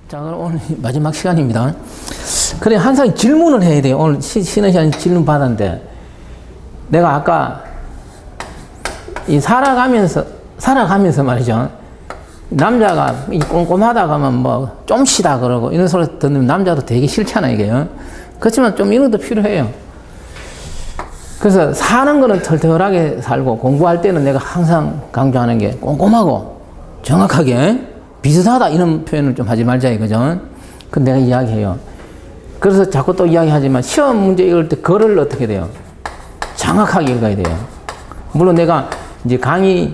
자, 그럼 오늘 마지막 시간입니다. 그래, 항상 질문을 해야 돼요. 오늘 쉬는 시간에 질문 받았는데, 내가 아까 이 살아가면서 말이죠. 남자가 꼼꼼하다 가면 뭐 좀 쉬다 그러고 이런 소리 듣는 남자도 되게 싫잖아요, 이게요. 그렇지만 좀 이런 것도 필요해요. 그래서 사는 거는 털털하게 살고 공부할 때는 내가 항상 강조하는 게 꼼꼼하고 정확하게 비슷하다 이런 표현을 좀 하지 말자 이거죠. 그 내가 이야기해요. 그래서 자꾸 또 이야기하지만 시험 문제 읽을 때 글을 어떻게 돼요? 정확하게 읽어야 돼요. 물론 내가 이제 강의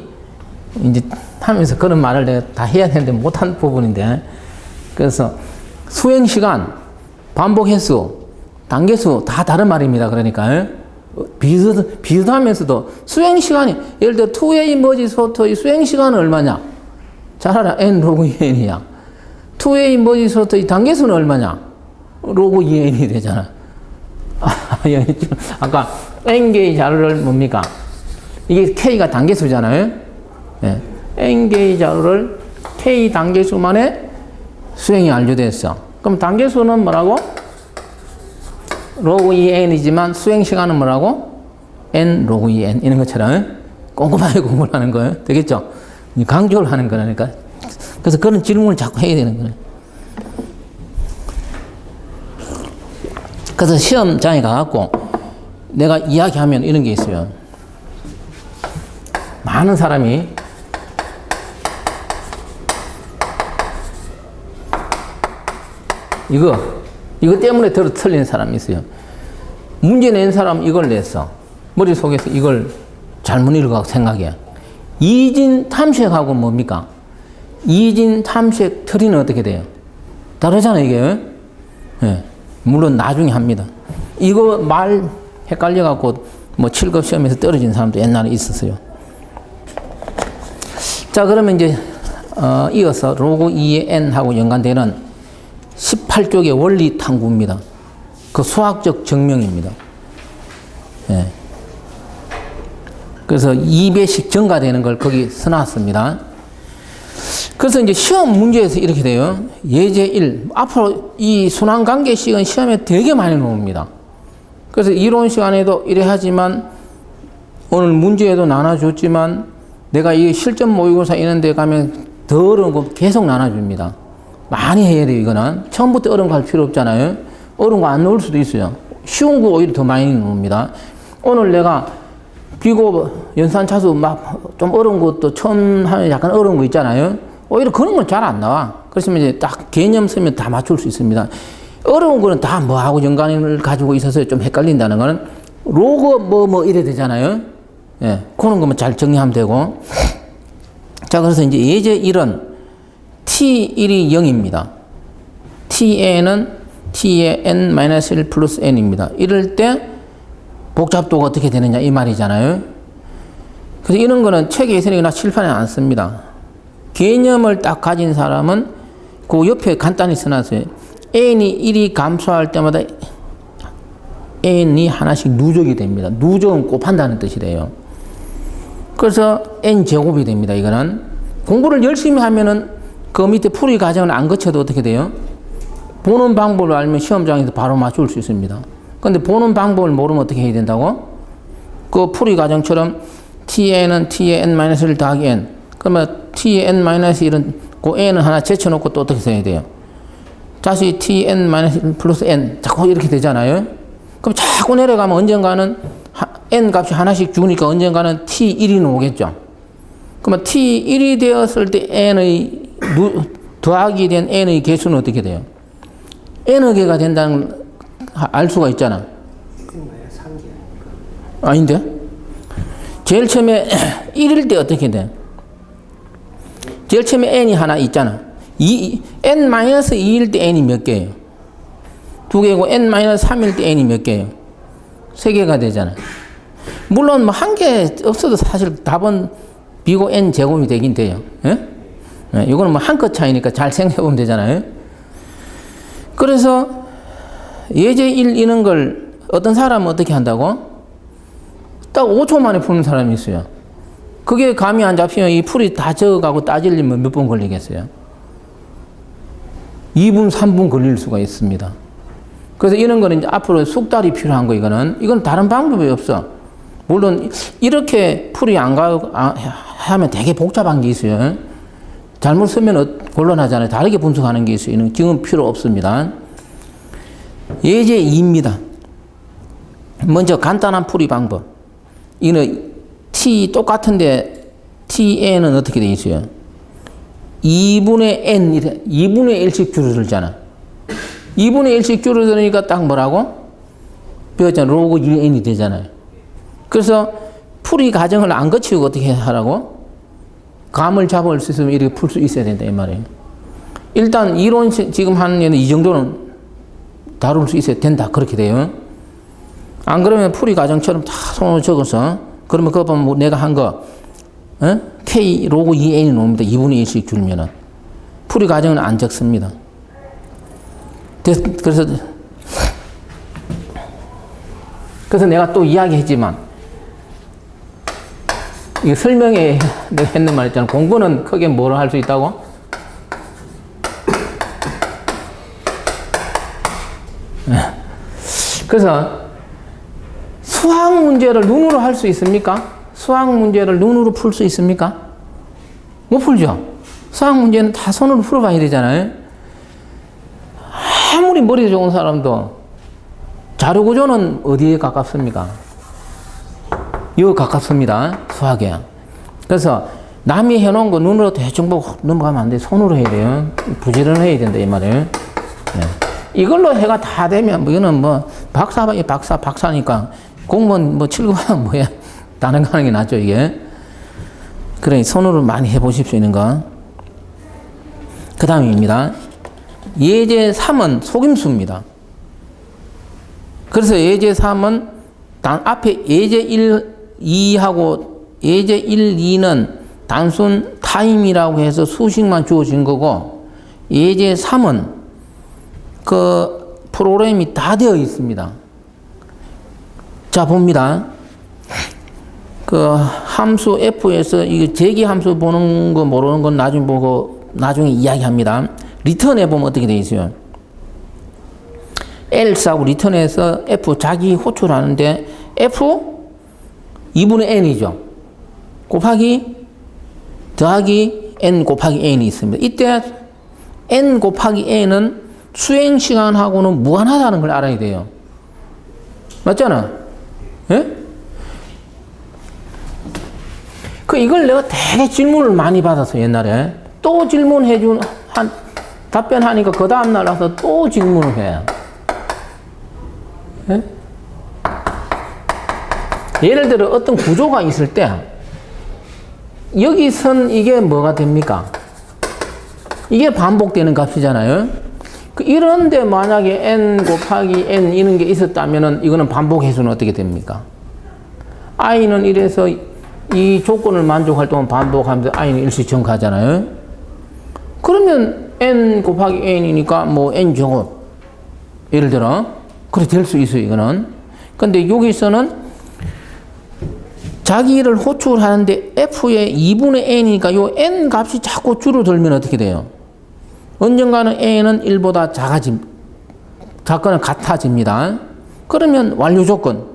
이제 하면서 그런 말을 내가 다 해야 되는데 못한 부분인데, 그래서 수행 시간, 반복 횟수, 단계수 다 다른 말입니다. 그러니까 비슷하면서도 수행 시간이 예를 들어 2A 머지 소터의 수행 시간은 얼마냐? 잘 알아. n 로그 2n이야. 2A 머지 소터의 단계수는 얼마냐? 로그 2n이 되잖아. 아까 n개의 자료를 뭡니까? 이게 k가 단계수잖아요. 네. n개의 자료를 k 단계수만의 수행이 완료됐어. 그럼 단계수는 뭐라고? 로그 2n이지만 수행 시간은 뭐라고? n 로그 2n 이런 것처럼 꼼꼼하게 공부를 하는 거예요. 되겠죠? 강조를 하는 거라니까. 그래서 그런 질문을 자꾸 해야 되는 거예요. 그래서 시험장에 가갖고 내가 이야기하면 이런 게 있어요. 많은 사람이 이거 때문에 틀린 사람이 있어요. 문제 낸 사람 이걸 냈어. 머릿속에서 이걸 잘못 읽어가고 생각해. 이진 탐색하고 뭡니까? 이진 탐색 틀이는 어떻게 돼요? 다르잖아요, 이게. 네. 물론 나중에 합니다. 이거 말 헷갈려갖고 뭐 7급 시험에서 떨어진 사람도 옛날에 있었어요. 자, 그러면 이제 이어서 로그 2의 n하고 연관되는 18쪽의 원리 탐구입니다. 그 수학적 증명입니다. 예. 그래서 2배씩 증가되는 걸 거기 써놨습니다. 그래서 이제 시험 문제에서 이렇게 돼요. 예제 1. 앞으로 이 순환관계식은 시험에 되게 많이 나옵니다. 그래서 이론 시간에도 이래 하지만 오늘 문제에도 나눠줬지만 내가 이 실전 모의고사 이런 데 가면 더 어려운 거 계속 나눠줍니다. 많이 해야 돼요, 이거는. 처음부터 어려운 거 할 필요 없잖아요. 어려운 거 안 넣을 수도 있어요. 쉬운 거 오히려 더 많이 넣습니다. 오늘 내가 비고 연산차수 막 좀 어려운 것도 처음 하면 약간 어려운 거 있잖아요. 오히려 그런 건 잘 안 나와. 그렇지만 이제 딱 개념 쓰면 다 맞출 수 있습니다. 어려운 거는 다 뭐하고 연관을 가지고 있어서 좀 헷갈린다는 거는 로그 뭐 이래 되잖아요. 예. 그런 거만 잘 정리하면 되고. 자, 그래서 이제 예제 1은 T1이 0입니다. Tn은 T의 n-1 플러스 n입니다. 이럴 때 복잡도가 어떻게 되느냐 이 말이잖아요. 그래서 이런 거는 책에 있으니까 칠판에 안 씁니다. 개념을 딱 가진 사람은 그 옆에 간단히 써놨어요. n이 1이 감소할 때마다 n이 하나씩 누적이 됩니다. 누적은 곱한다는 뜻이래요. 그래서 n제곱이 됩니다. 이거는 공부를 열심히 하면은 그 밑에 풀이 과정을 안 거쳐도 어떻게 돼요? 보는 방법을 알면 시험장에서 바로 맞출 수 있습니다. 근데 보는 방법을 모르면 어떻게 해야 된다고? 그 풀이 과정처럼 tn은 t의 n-1 더하기 n. 그러면 t의 n-1은 그 n은 하나 제쳐놓고 또 어떻게 써야 돼요? 다시 tn-1 플러스 n. 자꾸 이렇게 되잖아요. 그럼 자꾸 내려가면 언젠가는 n 값이 하나씩 주니까 언젠가는 t1이 나오겠죠. 그러면 t1이 되었을 때 n의 더하기 된 n의 개수는 어떻게 돼요? n의 개가 된다는 걸 알 수가 있잖아. 아닌데? 제일 처음에 1일 때 어떻게 돼? 제일 처음에 n이 하나 있잖아. n-2일 때 n이 몇 개예요? 2개고 n-3일 때 n이 몇 개예요? 3개가 되잖아. 물론 뭐 한 개 없어도 사실 답은 b고 n 제곱이 되긴 돼요. 예? 네, 이거는 뭐 한 끗 차이니까 잘 생각해 보면 되잖아요. 그래서 예제 1 이런 걸 어떤 사람은 어떻게 한다고? 딱 5초 만에 푸는 사람이 있어요. 그게 감이 안 잡히면 이 풀이 다 적어가고 따지려면 몇 번 걸리겠어요? 2분, 3분 걸릴 수가 있습니다. 그래서 이런 거는 이제 앞으로 숙달이 필요한 거, 이건 다른 방법이 없어. 물론, 이렇게 풀이 하면 되게 복잡한 게 있어요. 잘못 쓰면 곤란하잖아요. 다르게 분석하는 게 있어요. 이는 지금 필요 없습니다. 예제 2입니다. 먼저 간단한 풀이 방법. 이는 t 똑같은데 tn은 어떻게 되어 있어요? 2분의 n, 2분의 1씩 줄어들잖아. 2분의 1씩 줄어드니까 딱 뭐라고? 배웠잖아. 로그 2n이 되잖아요. 그래서 풀이 과정을 안 거치고 어떻게 하라고? 감을 잡을 수 있으면 이렇게 풀 수 있어야 된다, 이 말이에요. 일단 이론 지금 하는 얘는 이 정도는 다룰 수 있어야 된다. 그렇게 돼요. 안 그러면 풀이 과정처럼 다 손으로 적어서, 그러면 그거 보면 뭐 내가 한 거, K 로그 2n이 나옵니다. 2분의 1씩 줄면은. 풀이 과정은 안 적습니다. 그래서 내가 또 이야기했지만, 이거 설명에 내가 했는 말 있잖아. 공부는 크게 뭐를 할 수 있다고? 그래서 수학 문제를 눈으로 할 수 있습니까? 수학 문제를 눈으로 풀 수 있습니까? 못 풀죠? 수학 문제는 다 손으로 풀어봐야 되잖아요. 아무리 머리 좋은 사람도 자료 구조는 어디에 가깝습니까? 여기 가깝습니다. 수학에. 그래서 남이 해놓은 거 눈으로 대충 보고 넘어가면 안 돼. 손으로 해야 돼요. 부지런해야 된다, 이 말이에요. 네. 이걸로 해가 다 되면, 이거는 박사니까 공무원 7급하면 뭐야. 다른 거 하는 게 낫죠, 이게. 그래, 손으로 많이 해보십시오, 이런 거. 그 다음입니다. 예제 3은 속임수입니다. 그래서 예제 3은 앞에 예제 1, 2하고 예제 1, 2는 단순 타임이라고 해서 수식만 주어진 거고, 예제 3은 그 프로그램이 다 되어 있습니다. 자, 봅니다. 그 함수 F에서 이게 제기 함수 보는 거 모르는 건 나중에 보고 나중에 이야기합니다. 리턴해 보면 어떻게 되어 있어요? else하고 리턴해서 F 자기 호출하는데 F 2분의 n이죠. 곱하기 더하기 n 곱하기 n이 있습니다. 이때 n 곱하기 n은 수행 시간하고는 무관하다는 걸 알아야 돼요. 맞잖아. 예? 이걸 내가 되게 질문을 많이 받았어, 옛날에. 또 질문해준, 답변하니까 그 다음날 와서 또 질문을 해. 예? 예를 들어 어떤 구조가 있을 때, 여기 선 이게 뭐가 됩니까? 이게 반복되는 값이잖아요. 이런데 만약에 n 곱하기 n 이런 게 있었다면은 이거는 반복 해수는 어떻게 됩니까? i는 이래서 이 조건을 만족할 동안 반복하면서 i는 일시정가잖아요. 그러면 n 곱하기 n이니까 뭐 n 제곱 예를 들어 그렇게 될 수 있어요, 이거는. 근데 여기서는 자기를 호출하는데 f의 2분의 n이니까 요 n 값이 자꾸 줄어들면 어떻게 돼요? 언젠가는 n은 1보다 작거나 같아집니다. 그러면 완료 조건,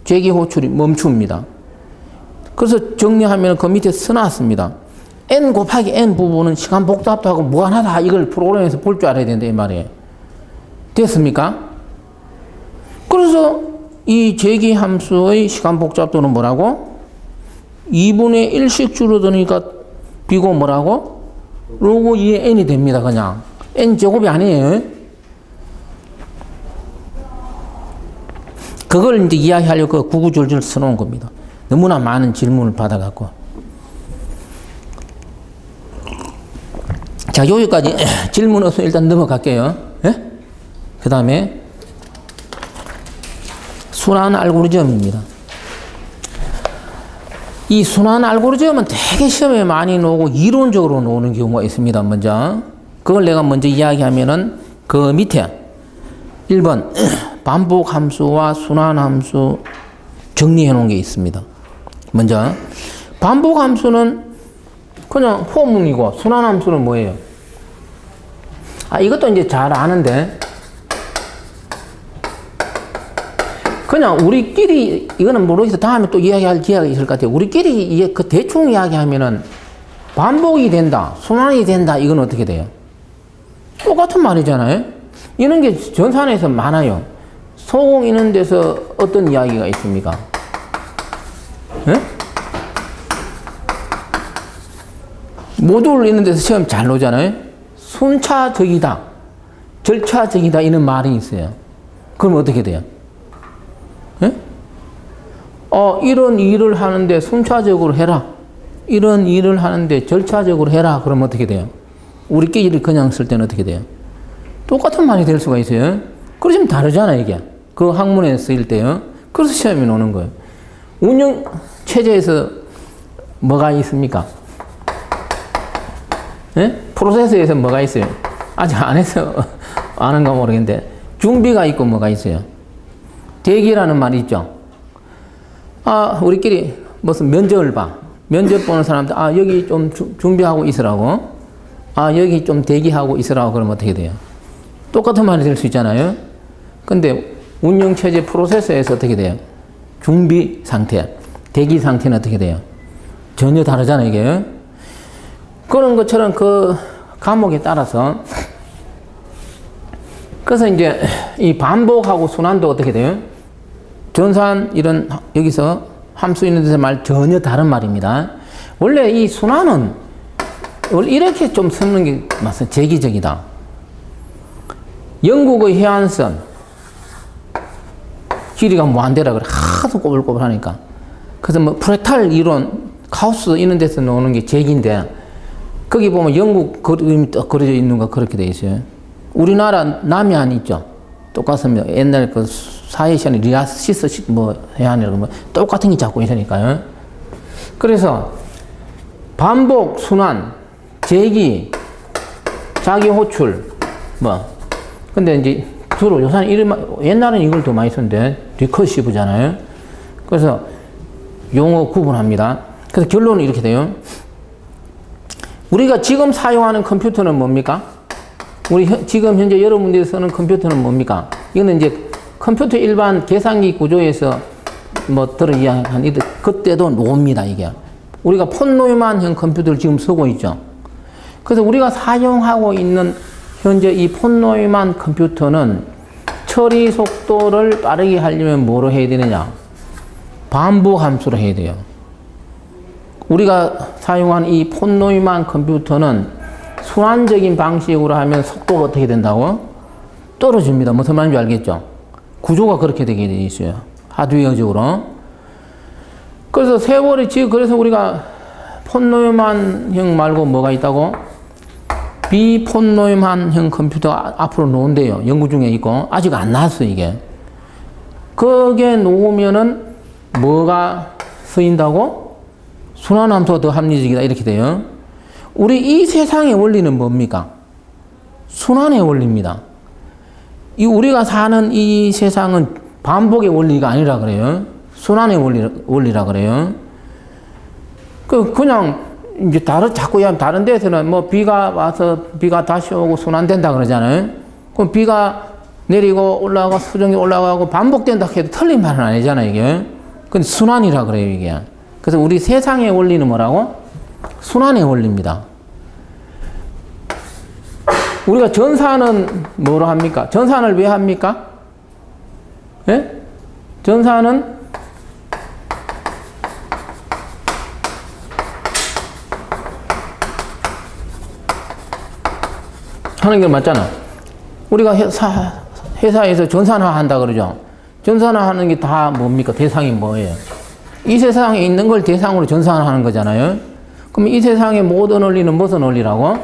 제기 호출이 멈춥니다. 그래서 정리하면 그 밑에 써놨습니다. n 곱하기 n 부분은 시간 복잡도 하고 무한하다. 이걸 프로그램에서 볼 줄 알아야 된다, 이 말이에요. 됐습니까? 그래서 이 제기 함수의 시간 복잡도는 뭐라고? 2분의 1씩 줄어드니까 비고 뭐라고? 로그 2의 n이 됩니다, 그냥. n 제곱이 아니에요. 그걸 이제 이야기하려고 구구절절 써놓은 겁니다. 너무나 많은 질문을 받아갖고. 자, 여기까지 질문 없으면 일단 넘어갈게요. 예? 그 다음에 순환 알고리즘입니다. 이 순환 알고리즘은 되게 시험에 많이 나오고 이론적으로 나오는 경우가 있습니다. 먼저 그걸 내가 먼저 이야기하면은 그 밑에 1번 반복 함수와 순환 함수 정리해 놓은 게 있습니다. 먼저 반복 함수는 그냥 포문이고 순환 함수는 뭐예요? 이것도 이제 잘 아는데, 그냥 우리끼리, 이거는 모르겠어. 다음에 또 이야기할 기회가 있을 것 같아요. 우리끼리 그 대충 이야기하면은 반복이 된다, 순환이 된다, 이건 어떻게 돼요? 똑같은 말이잖아요. 이런 게 전산에서 많아요. 소공 이런 데서 어떤 이야기가 있습니까? 예? 모듈 있는 데서 시험 잘 나오잖아요. 순차적이다, 절차적이다, 이런 말이 있어요. 그럼 어떻게 돼요? 예? 이런 일을 하는데 순차적으로 해라. 이런 일을 하는데 절차적으로 해라. 그럼 어떻게 돼요? 우리끼리 그냥 쓸 때는 어떻게 돼요? 똑같은 말이 될 수가 있어요. 그러시면 다르잖아요, 이게. 그 학문에 쓰일 때요. 그래서 시험이 나오는 거예요. 운영 체제에서 뭐가 있습니까? 예? 프로세스에서 뭐가 있어요? 아직 안 해서 아는가 모르겠는데, 준비가 있고 뭐가 있어요? 대기라는 말이 있죠. 우리끼리 무슨 면접을 봐. 면접 보는 사람들, 여기 좀 준비하고 있으라고. 여기 좀 대기하고 있으라고. 그러면 어떻게 돼요? 똑같은 말이 될 수 있잖아요. 근데 운영체제 프로세스에서 어떻게 돼요? 준비 상태, 대기 상태는 어떻게 돼요? 전혀 다르잖아요, 이게. 그런 것처럼 그 과목에 따라서. 그래서 이제 이 반복하고 순환도 어떻게 돼요? 전산 이런 여기서 함수 있는 데서 말 전혀 다른 말입니다. 원래 이 순환은 원래 이렇게 좀 쓰는 게 맞아요. 제기적이다. 영국의 해안선 길이가 무한대라 그래. 하도 꼬불꼬불 하니까. 그래서 뭐 프랙탈 이론, 카우스 이런 데서 나오는 게 제기인데, 거기 보면 영국 그림이 딱 그려져 있는 거 그렇게 돼 있어요. 우리나라 남해안 있죠. 똑같으면 옛날 그 사해시안의 리아시스 뭐 해안이라고 뭐 똑같은 게 잡고 있으니까요. 그래서 반복, 순환, 제기, 자기 호출, 뭐. 근데 이제 주로 요새는 옛날에는 이걸 더 많이 썼는데, 리커시브잖아요. 그래서 용어 구분합니다. 그래서 결론은 이렇게 돼요. 우리가 지금 사용하는 컴퓨터는 뭡니까? 지금 현재 여러분들이 쓰는 컴퓨터는 뭡니까? 이거는 이제 컴퓨터 일반 계산기 구조에서 뭐 들어 이야기한, 그때도 놓습니다, 이게. 우리가 폰 노이만형 컴퓨터를 지금 쓰고 있죠. 그래서 우리가 사용하고 있는 현재 이 폰 노이만 컴퓨터는 처리 속도를 빠르게 하려면 뭐로 해야 되느냐? 반복 함수로 해야 돼요. 우리가 사용한 이 폰 노이만 컴퓨터는 순환적인 방식으로 하면 속도가 어떻게 된다고? 떨어집니다. 무슨 말인지 알겠죠? 구조가 그렇게 되게 돼 있어요. 하드웨어적으로. 그래서 세월이 지금 그래서 우리가 폰 노이만형 말고 뭐가 있다고? 비폰 노이만형 컴퓨터가 앞으로 나온대요. 연구 중에 있고. 아직 안 나왔어, 이게. 거기에 놓으면은 뭐가 쓰인다고? 순환함수가 더 합리적이다. 이렇게 돼요. 우리 이 세상의 원리는 뭡니까? 순환의 원리입니다. 우리가 사는 이 세상은 반복의 원리가 아니라 그래요. 순환의 원리라 그래요. 그냥 이제 자꾸 다른 데서는 뭐 비가 와서 비가 다시 오고 순환된다 그러잖아요. 그럼 비가 내리고 올라가고 수정이 올라가고 반복된다 해도 틀린 말은 아니잖아요, 이게. 근데 순환이라 그래요, 이게. 그래서 우리 세상의 원리는 뭐라고? 순환의 원리입니다. 우리가 전산은 뭐로 합니까? 전산을 왜 합니까? 예? 전산은 하는 게 맞잖아. 우리가 회사에서 전산화 한다 그러죠. 전산화 하는 게 다 뭡니까? 대상이 뭐예요? 이 세상에 있는 걸 대상으로 전산화 하는 거잖아요. 그럼 이 세상의 모든 원리는 무슨 원리라고?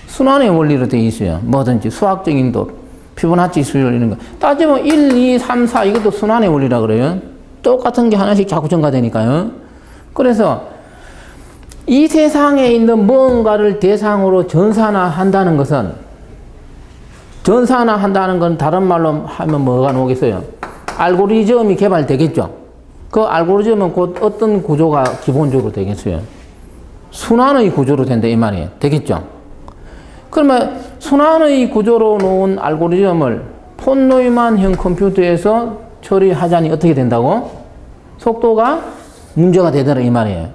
순환의 원리로 되어 있어요. 뭐든지 수학적인 도, 피보나치 수열 이런 거. 따지면 1, 2, 3, 4 이것도 순환의 원리라 그래요. 똑같은 게 하나씩 자꾸 증가되니까요. 그래서 이 세상에 있는 뭔가를 대상으로 전산화한다는 것은, 전산화한다는 건 다른 말로 하면 뭐가 나오겠어요? 알고리즘이 개발되겠죠. 그 알고리즘은 곧 어떤 구조가 기본적으로 되겠어요? 순환의 구조로 된다 이 말이에요. 되겠죠? 그러면 순환의 구조로 놓은 알고리즘을 폰 노이만형 컴퓨터에서 처리하자니 어떻게 된다고? 속도가 문제가 되더라 이 말이에요.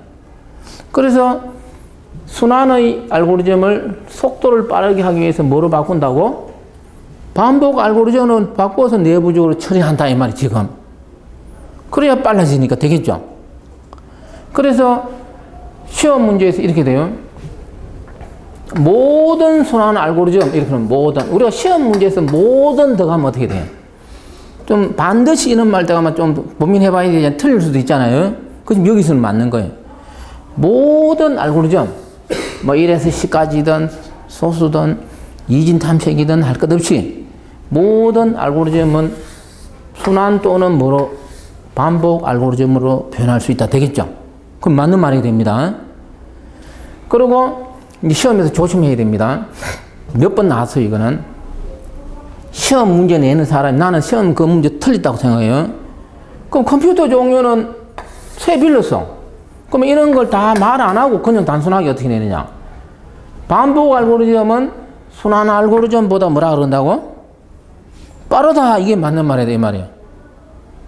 그래서 순환의 알고리즘을 속도를 빠르게 하기 위해서 뭐로 바꾼다고? 반복 알고리즘을 바꿔서 내부적으로 처리한다 이 말이 지금. 그래야 빨라지니까 되겠죠. 그래서 시험 문제에서 이렇게 돼요. 모든 순환 알고리즘 이렇게 하면 모든 우리가 시험 문제에서 모든 들어가면 어떻게 돼요? 좀 반드시 이런 말 들어가면 좀 고민해봐야 되잖아요. 틀릴 수도 있잖아요. 그럼 여기서는 맞는 거예요. 모든 알고리즘 뭐 1에서 10까지든 소수든 이진 탐색이든 할 것 없이 모든 알고리즘은 순환 또는 뭐로 반복 알고리즘으로 표현할 수 있다 되겠죠. 그럼 맞는 말이 됩니다. 그리고 시험에서 조심해야 됩니다. 몇 번 나왔어요 이거는. 시험 문제 내는 사람이 나는 시험 그 문제 틀렸다고 생각해요. 그럼 컴퓨터 종류는 새 빌렸어. 그럼 이런 걸 다 말 안 하고 그냥 단순하게 어떻게 내느냐. 반복 알고리즘은 순환 알고리즘보다 뭐라 그런다고? 빠르다. 이게 맞는 말이다 이 말이에요.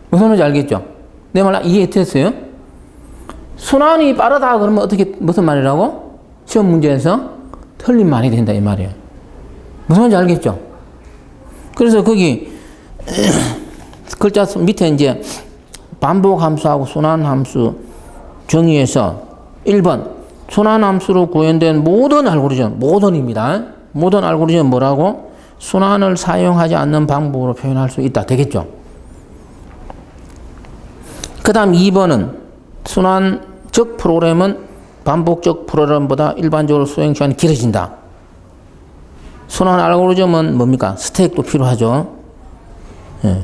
무슨 말인지 알겠죠? 내 말 이해됐어요? 순환이 빠르다 그러면 어떻게 무슨 말이라고? 시험 문제에서 틀린 말이 된다 이 말이에요. 무슨 말인지 알겠죠? 그래서 거기 글자 밑에 이제 반복 함수하고 순환 함수 정의에서 1번 순환 함수로 구현된 모든 알고리즘, 모든입니다. 모든 알고리즘 뭐라고? 순환을 사용하지 않는 방법으로 표현할 수 있다. 되겠죠? 그 다음 2번은 순환적 프로그램은 반복적 프로그램보다 일반적으로 수행 시간이 길어진다. 순환 알고리즘은 뭡니까? 스택도 필요하죠. 예.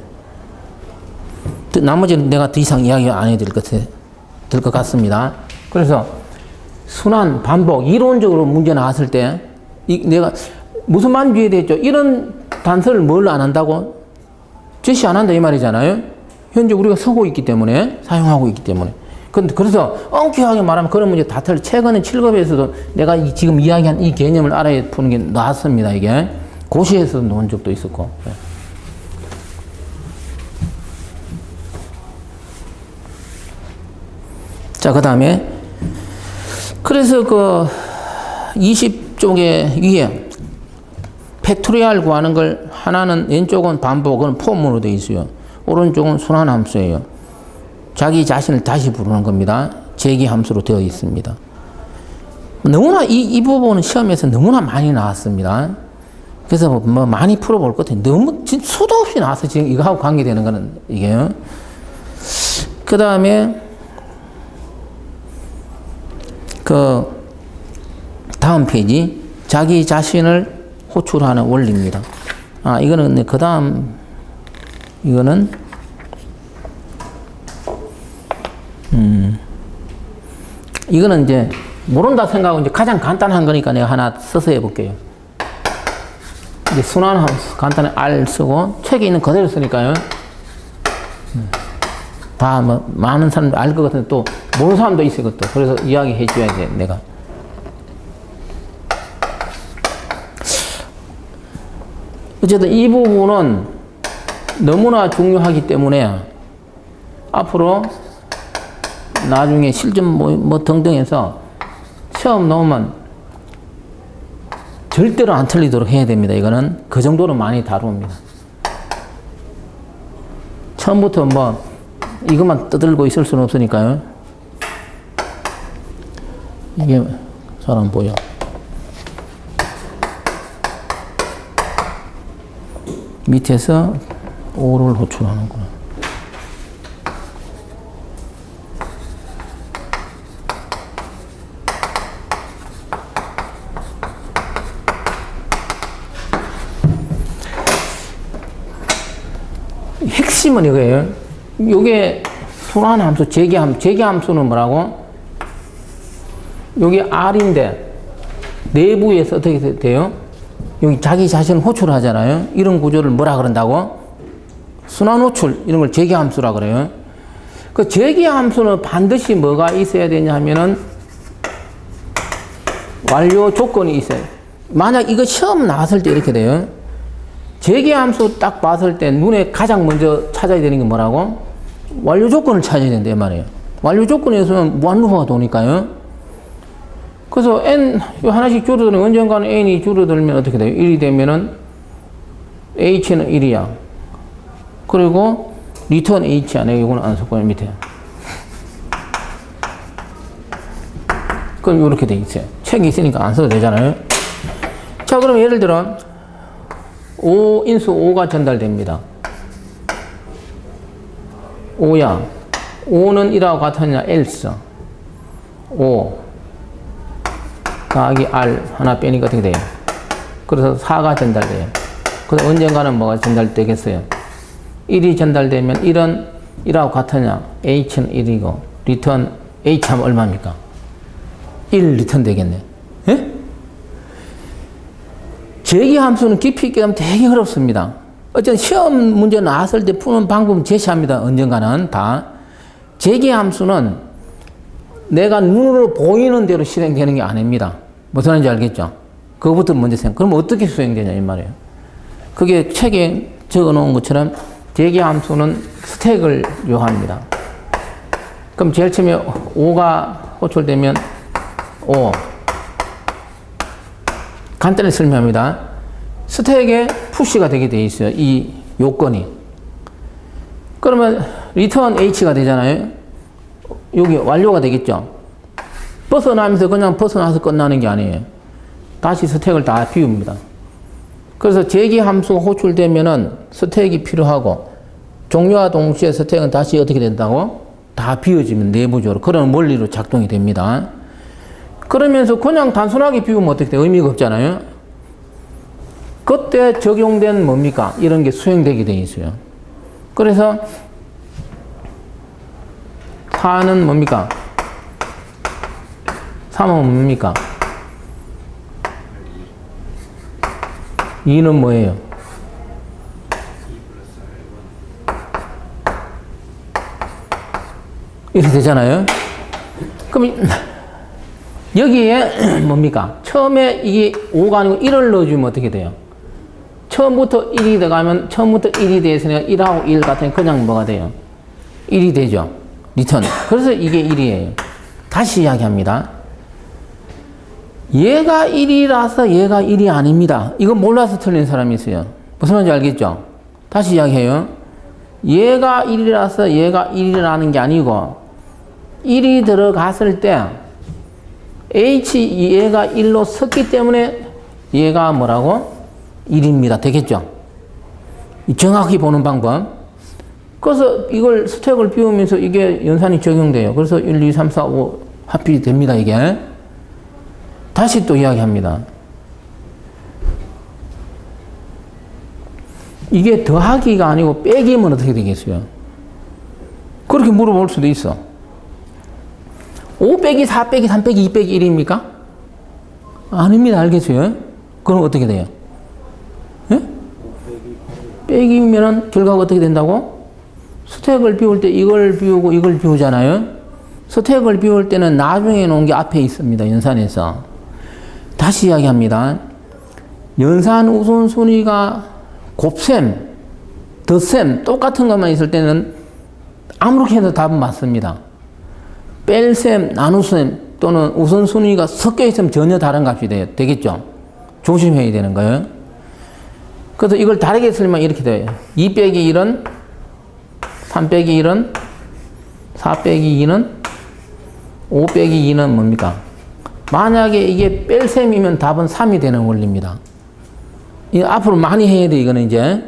나머지는 내가 더 이상 이야기 안 해야 될 것 같습니다. 그래서 순환, 반복, 이론적으로 문제 나왔을 때 내가 무슨 말인지 이해됐죠? 이런 단서를 뭘 안 한다고? 제시 안 한다 이 말이잖아요. 현재 우리가 쓰고 있기 때문에 사용하고 있기 때문에. 그래서 엄격하게 말하면 그런 문제 다 틀려. 최근에 7급에서도 내가 지금 이야기한 이 개념을 알아야 푸는 게 나왔습니다. 이게 고시에서도 놓은 적도 있었고. 자, 그 다음에 그래서 그 20쪽에 위에 팩토리얼 구하는 걸 하나는 왼쪽은 반복은 폼으로 되어 있어요. 오른쪽은 순환 함수예요. 자기 자신을 다시 부르는 겁니다. 제기 함수로 되어 있습니다. 너무나 이 부분은 시험에서 너무나 많이 나왔습니다. 그래서 뭐 많이 풀어볼 것 같아요. 너무 수도 없이 나와서 지금 이거하고 관계되는 거는 이게요. 그 다음에 그 다음 페이지 자기 자신을 호출하는 원리입니다. 아 이거는 그 다음 이거는 이거는 이제 모른다 생각하고 이제 가장 간단한 거니까 내가 하나 써서 해볼게요. 이제 순환 간단히 R 쓰고 책에 있는 그대로 쓰니까요. 다 뭐 많은 사람들 알 것 같은데 또 모르는 사람도 있어 그것도. 그래서 이야기해 줘야 돼 내가. 어쨌든 이 부분은 너무나 중요하기 때문에 앞으로 나중에 실전 뭐 등등해서 시험 넣으면 절대로 안 틀리도록 해야 됩니다. 이거는 그 정도로 많이 다룹니다. 처음부터 뭐 이것만 떠들고 있을 수는 없으니까요. 이게 잘 안 보여. 밑에서 O를 호출하는구나. 핵심은 이거예요. 요게 순환 함수, 제기 함수는 뭐라고? 여기 R인데 내부에서 어떻게 돼요? 여기 자기 자신을 호출하잖아요. 이런 구조를 뭐라 그런다고? 순환 호출, 이런 걸 제기 함수라 그래요. 그 제기 함수는 반드시 뭐가 있어야 되냐 하면은 완료 조건이 있어요. 만약 이거 시험 나왔을 때 이렇게 돼요. 재계함수 딱 봤을 때 눈에 가장 먼저 찾아야 되는 게 뭐라고? 완료 조건을 찾아야 된단 말이에요. 완료 조건에서는 무한루퍼가 도니까요. 그래서 n 하나씩 줄어드는 언젠가는 n이 줄어들면 어떻게 돼요? 1이 되면은 h는 1이야. 그리고 리턴 h야. 내가 이거는 안 썼고요. 밑에. 그럼 이렇게 돼 있어요. 책이 있으니까 안 써도 되잖아요. 자, 그럼 예를 들어 5 인수 5가 전달됩니다. 5야. 5는 1하고 같으냐? else. 5 더하기 r 하나 빼니까 어떻게 돼요? 그래서 4가 전달돼요. 그래서 언젠가는 뭐가 전달되겠어요? 1이 전달되면 1은 1하고 같으냐? h는 1이고 리턴 h 하면 얼마입니까? 1 리턴 되겠네. 예? 재계함수는 깊이 있게 하면 되게 어렵습니다. 어쨌든 시험 문제 나왔을 때 푸는 방법은 제시합니다. 언젠가는 다. 재계함수는 내가 눈으로 보이는 대로 실행되는 게 아닙니다. 무슨 말인지 알겠죠? 그거부터 먼저 생각. 그럼 어떻게 수행되냐 이 말이에요. 그게 책에 적어 놓은 것처럼 재계함수는 스택을 요합니다. 그럼 제일 처음에 5가 호출되면 5 간단히 설명합니다. 스택에 푸시가 되게 돼 있어요. 이 요건이. 그러면 리턴 h가 되잖아요. 여기 완료가 되겠죠. 벗어나면서 그냥 벗어나서 끝나는 게 아니에요. 다시 스택을 다 비웁니다. 그래서 재계함수가 호출되면은 스택이 필요하고 종료와 동시에 스택은 다시 어떻게 된다고? 다 비워지면 내부적으로 그런 원리로 작동이 됩니다. 그러면서 그냥 단순하게 비우면 어떻게 돼? 의미가 없잖아요. 그때 적용된 뭡니까? 이런 게 수행되게 돼 있어요. 그래서 4는 뭡니까? 3은 뭡니까? 2는 뭐예요? 이렇게 되잖아요. 그럼 여기에 뭡니까? 처음에 이게 5가 아니고 1을 넣어주면 어떻게 돼요? 처음부터 1이 들어가면 처음부터 1이 돼서 1하고 1 같으면 그냥 뭐가 돼요? 1이 되죠. 리턴. 그래서 이게 1이에요. 다시 이야기합니다. 얘가 1이라서 얘가 1이 아닙니다. 이거 몰라서 틀린 사람이 있어요. 무슨 말인지 알겠죠? 다시 이야기해요. 얘가 1이라서 얘가 1이라는 게 아니고 1이 들어갔을 때 H 얘가 1로 섰기 때문에 얘가 뭐라고? 1입니다. 되겠죠? 정확히 보는 방법. 그래서 이걸 스택을 비우면서 이게 연산이 적용돼요. 그래서 1, 2, 3, 4, 5 합이 됩니다. 이게. 다시 또 이야기합니다. 이게 더하기가 아니고 빼기면 어떻게 되겠어요? 그렇게 물어볼 수도 있어. 5 빼기 4 빼기 3 빼기 2 빼기 1입니까? 아닙니다. 알겠어요? 그럼 어떻게 돼요? 예? 빼기면은 결과가 어떻게 된다고? 스택을 비울 때 이걸 비우고 이걸 비우잖아요? 스택을 비울 때는 나중에 놓은 게 앞에 있습니다. 연산에서. 다시 이야기합니다. 연산 우선순위가 곱셈, 덧셈 똑같은 것만 있을 때는 아무렇게 해도 답은 맞습니다. 뺄셈, 나눗셈 또는 우선순위가 섞여 있으면 전혀 다른 값이 되겠죠. 조심해야 되는 거예요. 그래서 이걸 다르게 쓰면 이렇게 돼요. 2 빼기 1은 3 빼기 1은 4 빼기 2는 5 빼기 2는 뭡니까? 만약에 이게 뺄셈이면 답은 3이 되는 원리입니다. 이 앞으로 많이 해야 돼. 이거는 이제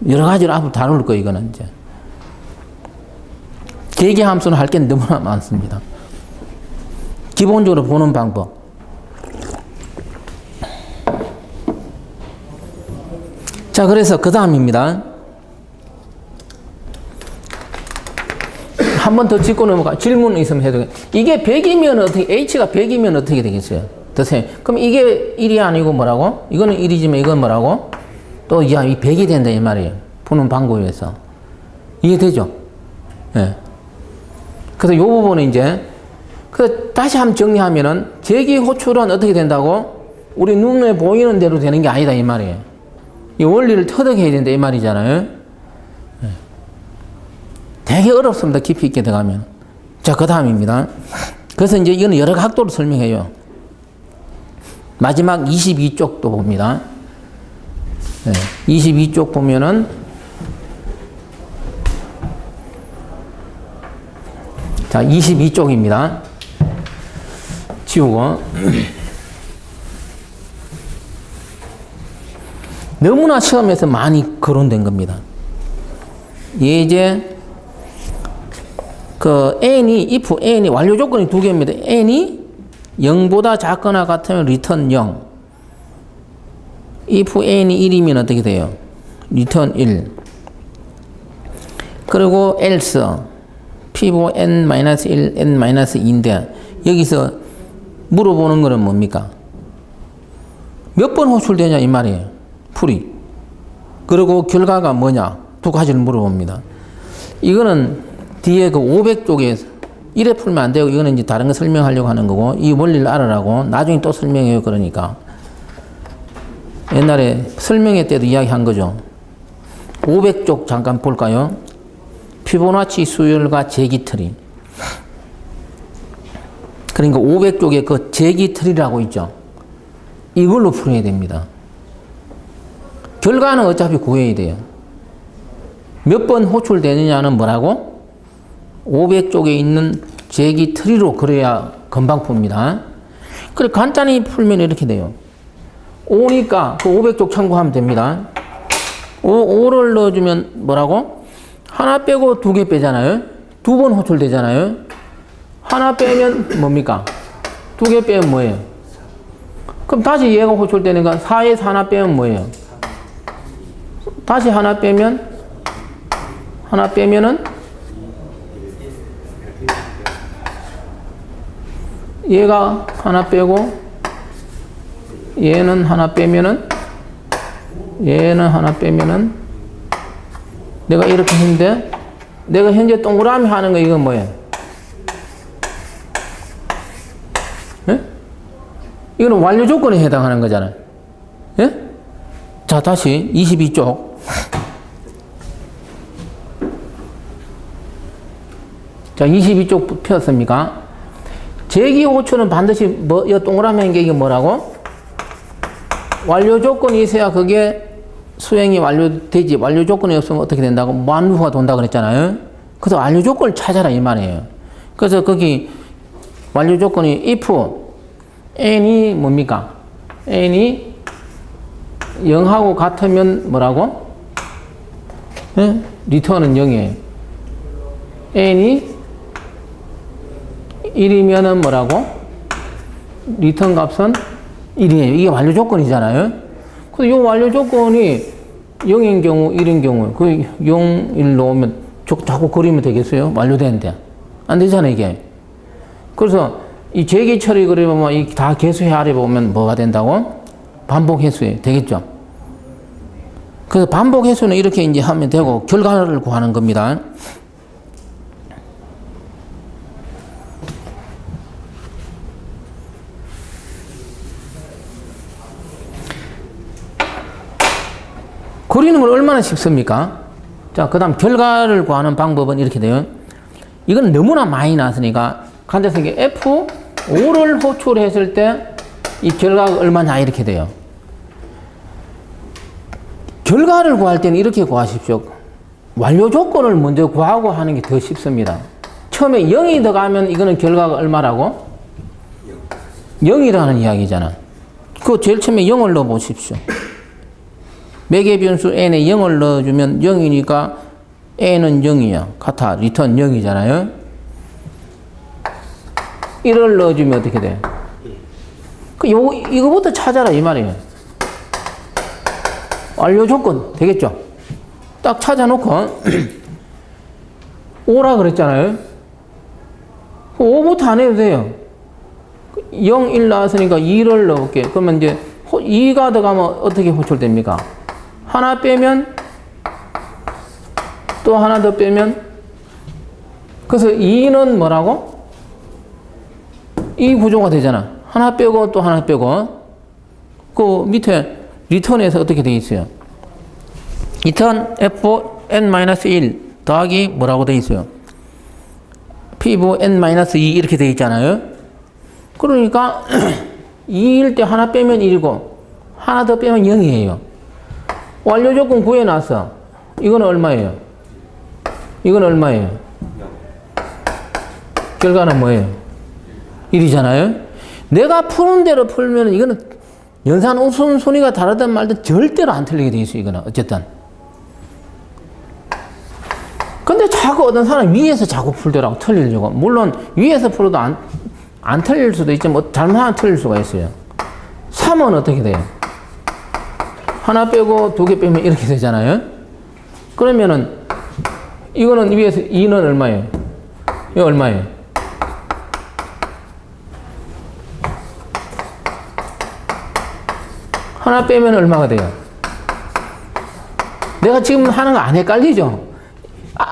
여러 가지로 앞으로 다룰 거예요. 이거는 이제 재계함수는 할 게 너무나 많습니다. 기본적으로 보는 방법. 자, 그래서 그 다음입니다. 한 번 더 짚고 넘어가. 질문 있으면 해도. 이게 100이면 어떻게, H가 100이면 어떻게 되겠어요? 드세요. 그럼 이게 1이 아니고 뭐라고? 이거는 1이지만 이건 뭐라고? 또, 야, 이 100이 된다, 이 말이에요. 푸는 방법에서. 이해되죠? 예. 네. 그래서 요 부분은 이제, 다시 한번 정리하면은, 재계 호출은 어떻게 된다고? 우리 눈에 보이는 대로 되는 게 아니다 이 말이에요. 이 원리를 터득해야 된다 이 말이잖아요. 되게 어렵습니다. 깊이 있게 들어가면. 자, 그 다음입니다. 그래서 이제 이거는 여러 각도로 설명해요. 마지막 22쪽도 봅니다. 22쪽 보면은 자, 22쪽입니다. 지우고 너무나 시험에서 많이 거론된 겁니다. 예제 그 n이 if n이 완료 조건이 두 개입니다. n이 0보다 작거나 같으면 return 0. if n이 1이면 어떻게 돼요? return 1. 그리고 else p보 n-1, n-2인데 여기서 물어보는 거는 뭡니까? 몇 번 호출되냐 이 말이에요. 풀이. 그리고 결과가 뭐냐? 두 가지를 물어봅니다. 이거는 뒤에 그 500쪽에 이래 풀면 안 되고 이거는 이제 다른 거 설명하려고 하는 거고 이 원리를 알아라고 나중에 또 설명해요. 그러니까 옛날에 설명회 때도 이야기한 거죠. 500쪽 잠깐 볼까요? 피보나치 수열과 제기트리. 그러니까 500쪽에 그 제기트리라고 있죠. 이걸로 풀어야 됩니다. 결과는 어차피 구해야 돼요. 몇 번 호출되느냐는 뭐라고? 500쪽에 있는 제기트리로 그래야 금방 풉니다. 그래 간단히 풀면 이렇게 돼요. 5니까 그 500쪽 참고하면 됩니다. 5를 넣어주면 뭐라고? 하나 빼고 두 개 빼잖아요. 두 번 호출되잖아요. 하나 빼면 뭡니까? 두 개 빼면 뭐예요? 그럼 다시 얘가 호출되니까 4에서 하나 빼면 뭐예요? 다시 하나 빼면은 얘가 하나 빼고 얘는 하나 빼면은 내가 이렇게 했는데 내가 현재 동그라미 하는 거 이건 뭐예요? 예? 이거는 완료 조건에 해당하는 거잖아요. 예? 자, 다시 22쪽. 자, 22쪽 폈습니까? 제기 호출은 반드시 뭐, 이 동그라미 한 게 이게 뭐라고? 완료 조건이 있어야 그게 수행이 완료되지. 완료 조건이 없으면 어떻게 된다고? 무한루프가 돈다 그랬잖아요. 그래서 완료 조건을 찾아라 이 말이에요. 그래서 거기 완료 조건이 if n이 뭡니까? n이 0하고 같으면 뭐라고? 네? 리턴은 0이에요. n이 1이면은 뭐라고? 리턴 값은 1이에요. 이게 완료 조건이잖아요. 그래서 이 완료 조건이 0인 경우, 1인 경우, 그 0, 1 넣으면 자꾸 그리면 되겠어요? 완료되는데. 안 되잖아요, 이게. 그래서 이 제기 처리 그리면 이 다 개수해 아래 보면 뭐가 된다고? 반복 횟수예요. 되겠죠? 그래서 반복 횟수는 이렇게 이제 하면 되고 결과를 구하는 겁니다. 그리는 건 얼마나 쉽습니까? 자, 그 다음 결과를 구하는 방법은 이렇게 돼요. 이건 너무나 많이 나왔으니까 간단하게 F5를 호출했을 때 이 결과가 얼마냐 이렇게 돼요. 결과를 구할 때는 이렇게 구하십시오. 완료 조건을 먼저 구하고 하는 게 더 쉽습니다. 처음에 0이 들어가면 이거는 결과가 얼마라고? 0이라는 이야기잖아. 그 제일 처음에 0을 넣어 보십시오. 매개 변수 n에 0을 넣어주면 0이니까 n은 0이야. 같아. 리턴 0이잖아요. 1을 넣어주면 어떻게 돼? 이거부터 찾아라 이 말이에요. 완료 조건 되겠죠? 딱 찾아놓고 5라 그랬잖아요. 5부터 안 해도 돼요. 0, 1 나왔으니까 2를 넣어볼게. 그러면 이제 2가 들어가면 어떻게 호출됩니까? 하나 빼면 또 하나 더 빼면 그래서 2는 뭐라고? 이 구조가 되잖아. 하나 빼고 또 하나 빼고 그 밑에 리턴에서 어떻게 되어 있어요? 리턴 Fn-1 더하기 뭐라고 되어 있어요? Pn-2 이렇게 되어 있잖아요. 그러니까 2일 때 하나 빼면 1이고 하나 더 빼면 0이에요. 완료 조건 구해놨어. 이건 얼마예요? 이건 얼마예요? 결과는 뭐예요? 1이잖아요. 내가 푸는 대로 풀면 이거는 연산 우선순위가 다르든 말든 절대로 안 틀리게 돼 있어요. 이거는 어쨌든. 근데 자꾸 어떤 사람이 위에서 자꾸 풀더라고 틀리려고. 물론 위에서 풀어도 안 틀릴 수도 있지만 뭐 잘못하면 틀릴 수가 있어요. 3은 어떻게 돼요? 하나 빼고 2개 빼면 이렇게 되잖아요. 그러면은 이거는 위에서 2는 얼마예요? 이거 얼마예요? 하나 빼면 얼마가 돼요? 내가 지금 하는 거 안 헷갈리죠?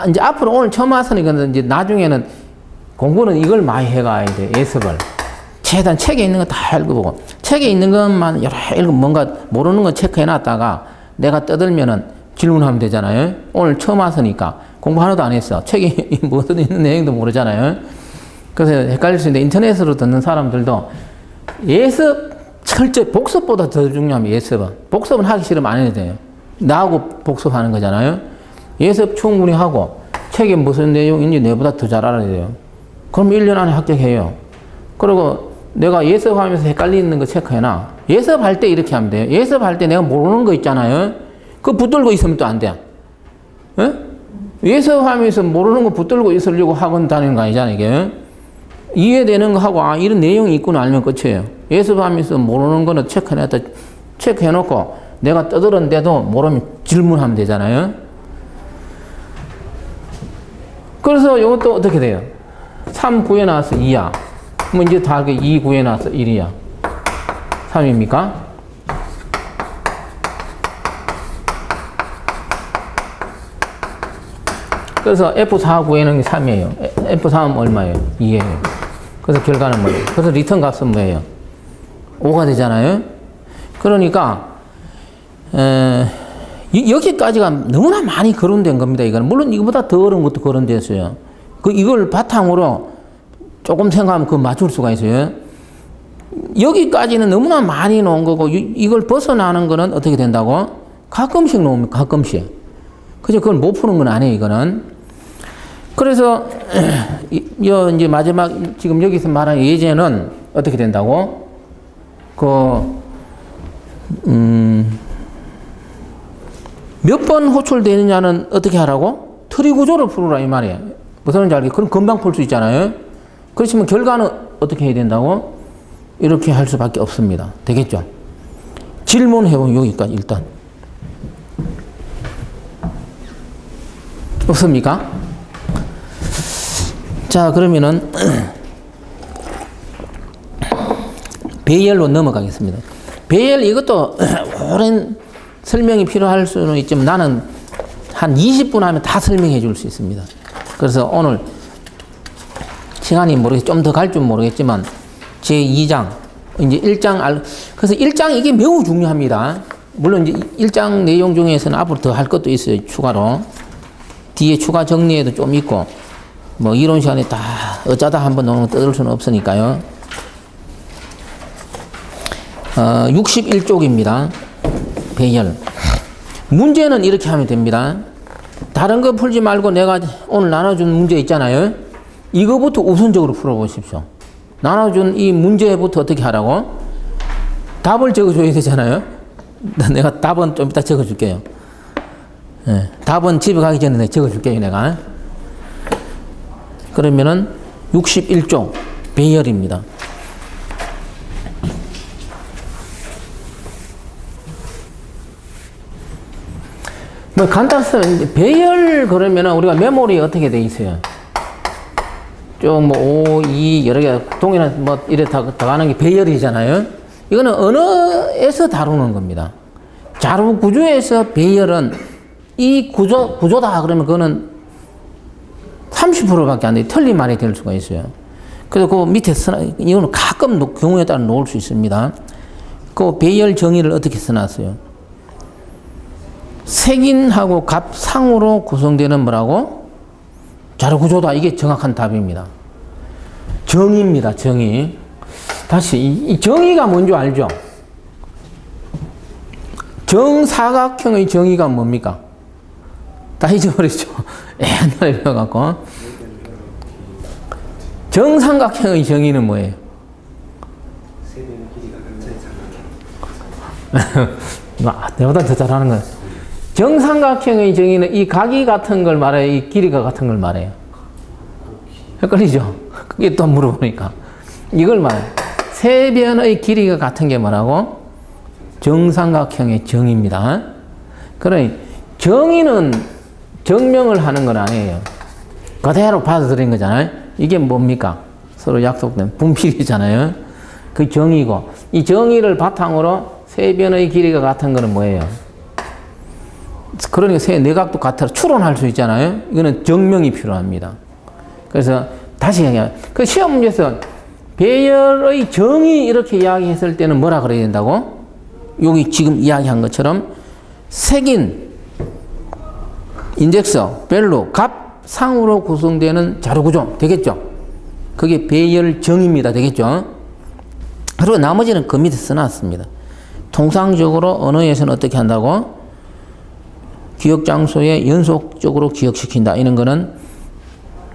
이제 앞으로 오늘 처음 와서니까 이제 나중에는 공부는 이걸 많이 해가야 돼. 예습을. 최대한 책에 있는 거 다 읽어보고. 책에 있는 것만 여러 읽고 뭔가 모르는 거 체크해 놨다가 내가 떠들면은 질문하면 되잖아요. 오늘 처음 왔으니까 공부 하나도 안 했어. 책에 무슨 있는 내용도 모르잖아요. 그래서 헷갈릴 수 있는데 인터넷으로 듣는 사람들도 예습 철저히 복습보다 더 중요합니다. 예습은. 복습은 하기 싫으면 안 해도 돼요. 나하고 복습하는 거잖아요. 예습 충분히 하고 책에 무슨 내용인지 내보다 더 잘 알아야 돼요. 그럼 1년 안에 합격해요. 그리고 내가 예습하면서 헷갈리는 거 체크해놔. 예습할 때 이렇게 하면 돼요. 예습할 때 내가 모르는 거 있잖아요. 그거 붙들고 있으면 또 안 돼. 예? 예습하면서 모르는 거 붙들고 있으려고 학원 다니는 거 아니잖아요. 이게. 이해되는 거 하고 이런 내용이 있구나 알면 끝이에요. 예습하면서 모르는 거는 체크해놓고 내가 떠들었는데도 모르면 질문하면 되잖아요. 그래서 이것도 어떻게 돼요? 3 구해놔서 2야. 그럼 이제 다 2 구해놔서 1이야. 3입니까? 그래서 F4 구해놓은 게 3이에요. F3은 얼마예요? 2예요. 그래서 결과는 뭐예요? 그래서 리턴 값은 뭐예요? 5가 되잖아요. 그러니까 여기까지가 너무나 많이 거론된 겁니다. 이거는 물론 이거보다 더 어려운 것도 거론됐어요. 이걸 바탕으로 조금 생각하면 그거 맞출 수가 있어요. 여기까지는 너무나 많이 놓은 거고 이걸 벗어나는 거는 어떻게 된다고? 가끔씩 놓습니다. 가끔씩. 그죠? 그걸 못 푸는 건 아니에요. 이거는. 그래서 이제 마지막 지금 여기서 말하는 예제는 어떻게 된다고? 몇 번 호출되느냐는 어떻게 하라고? 트리 구조를 풀으라 이 말이에요. 무슨 말인지 알겠어요? 그럼 금방 풀 수 있잖아요. 그렇지만 결과는 어떻게 해야 된다고? 이렇게 할 수밖에 없습니다. 되겠죠? 질문해보면 여기까지 일단. 없습니까? 자, 그러면은 배열로 넘어가겠습니다. 배열 이것도 오랜 설명이 필요할 수는 있지만 나는 한 20분 하면 다 설명해 줄 수 있습니다. 그래서 오늘 시간이 좀 더 갈 줄 모르겠지만 제2장 이제 1장 그래서 1장 이게 매우 중요합니다. 물론 이제 1장 내용 중에서는 앞으로 더 할 것도 있어요. 추가로 뒤에 추가 정리에도 좀 있고 뭐 이론 시간에 다 어쩌다 한번 너무 떠들 수는 없으니까요. 61쪽입니다. 배열. 문제는 이렇게 하면 됩니다. 다른 거 풀지 말고 내가 오늘 나눠준 문제 있잖아요. 이거부터 우선적으로 풀어보십시오. 나눠준 이 문제부터 어떻게 하라고? 답을 적어줘야 되잖아요. 내가 답은 좀 이따 적어줄게요. 네, 답은 집에 가기 전에 적어줄게요. 내가. 그러면은 61쪽 배열입니다. 뭐 간단히 배열 그러면은 우리가 메모리 어떻게 돼 있어요? 좀 뭐 5, 2 여러 개 동일한 뭐 이래 다 가는 게 배열이잖아요. 이거는 언어에서 다루는 겁니다. 자료 구조에서 배열은 이 구조다 그러면 그거는 30%밖에 안 돼. 틀린 말이 될 수가 있어요. 그래서 그 밑에 이거는 가끔 경우에 따라 놓을 수 있습니다. 그 배열 정의를 어떻게 써놨어요? 색인하고 값상으로 구성되는 뭐라고? 자료구조다. 이게 정확한 답입니다. 정의입니다. 정의. 다시 이 정의가 뭔지 알죠? 정사각형의 정의가 뭡니까? 다 잊어버렸죠? 옛날에 배워갖고. 정삼각형의 정의는 뭐예요? 내보다 더 잘하는 거예요. 정삼각형의 정의는 이 각이 같은 걸 말해요? 이 길이가 같은 걸 말해요? 헷갈리죠? 그게 또 물어보니까. 이걸 말해요. 세 변의 길이가 같은 게 뭐라고? 정삼각형의 정의입니다. 그러니 정의는 증명을 하는 건 아니에요. 그대로 받아들인 거잖아요. 이게 뭡니까? 서로 약속된 분필이잖아요. 그 정의고, 이 정의를 바탕으로 세 변의 길이가 같은 거는 뭐예요? 그러니까 세 내각도 같아 추론할 수 있잖아요. 이거는 증명이 필요합니다. 그래서 다시 얘기하면, 그 시험 문제에서 배열의 정의 이렇게 이야기했을 때는 뭐라 그래야 된다고? 여기 지금 이야기한 것처럼 색인, 인덱스, 밸류, 값, 상으로 구성되는 자료구조 되겠죠? 그게 배열정의입니다. 되겠죠? 그리고 나머지는 그 밑에 써놨습니다. 통상적으로 언어에서는 어떻게 한다고? 기억 장소에 연속적으로 기억시킨다. 이런 거는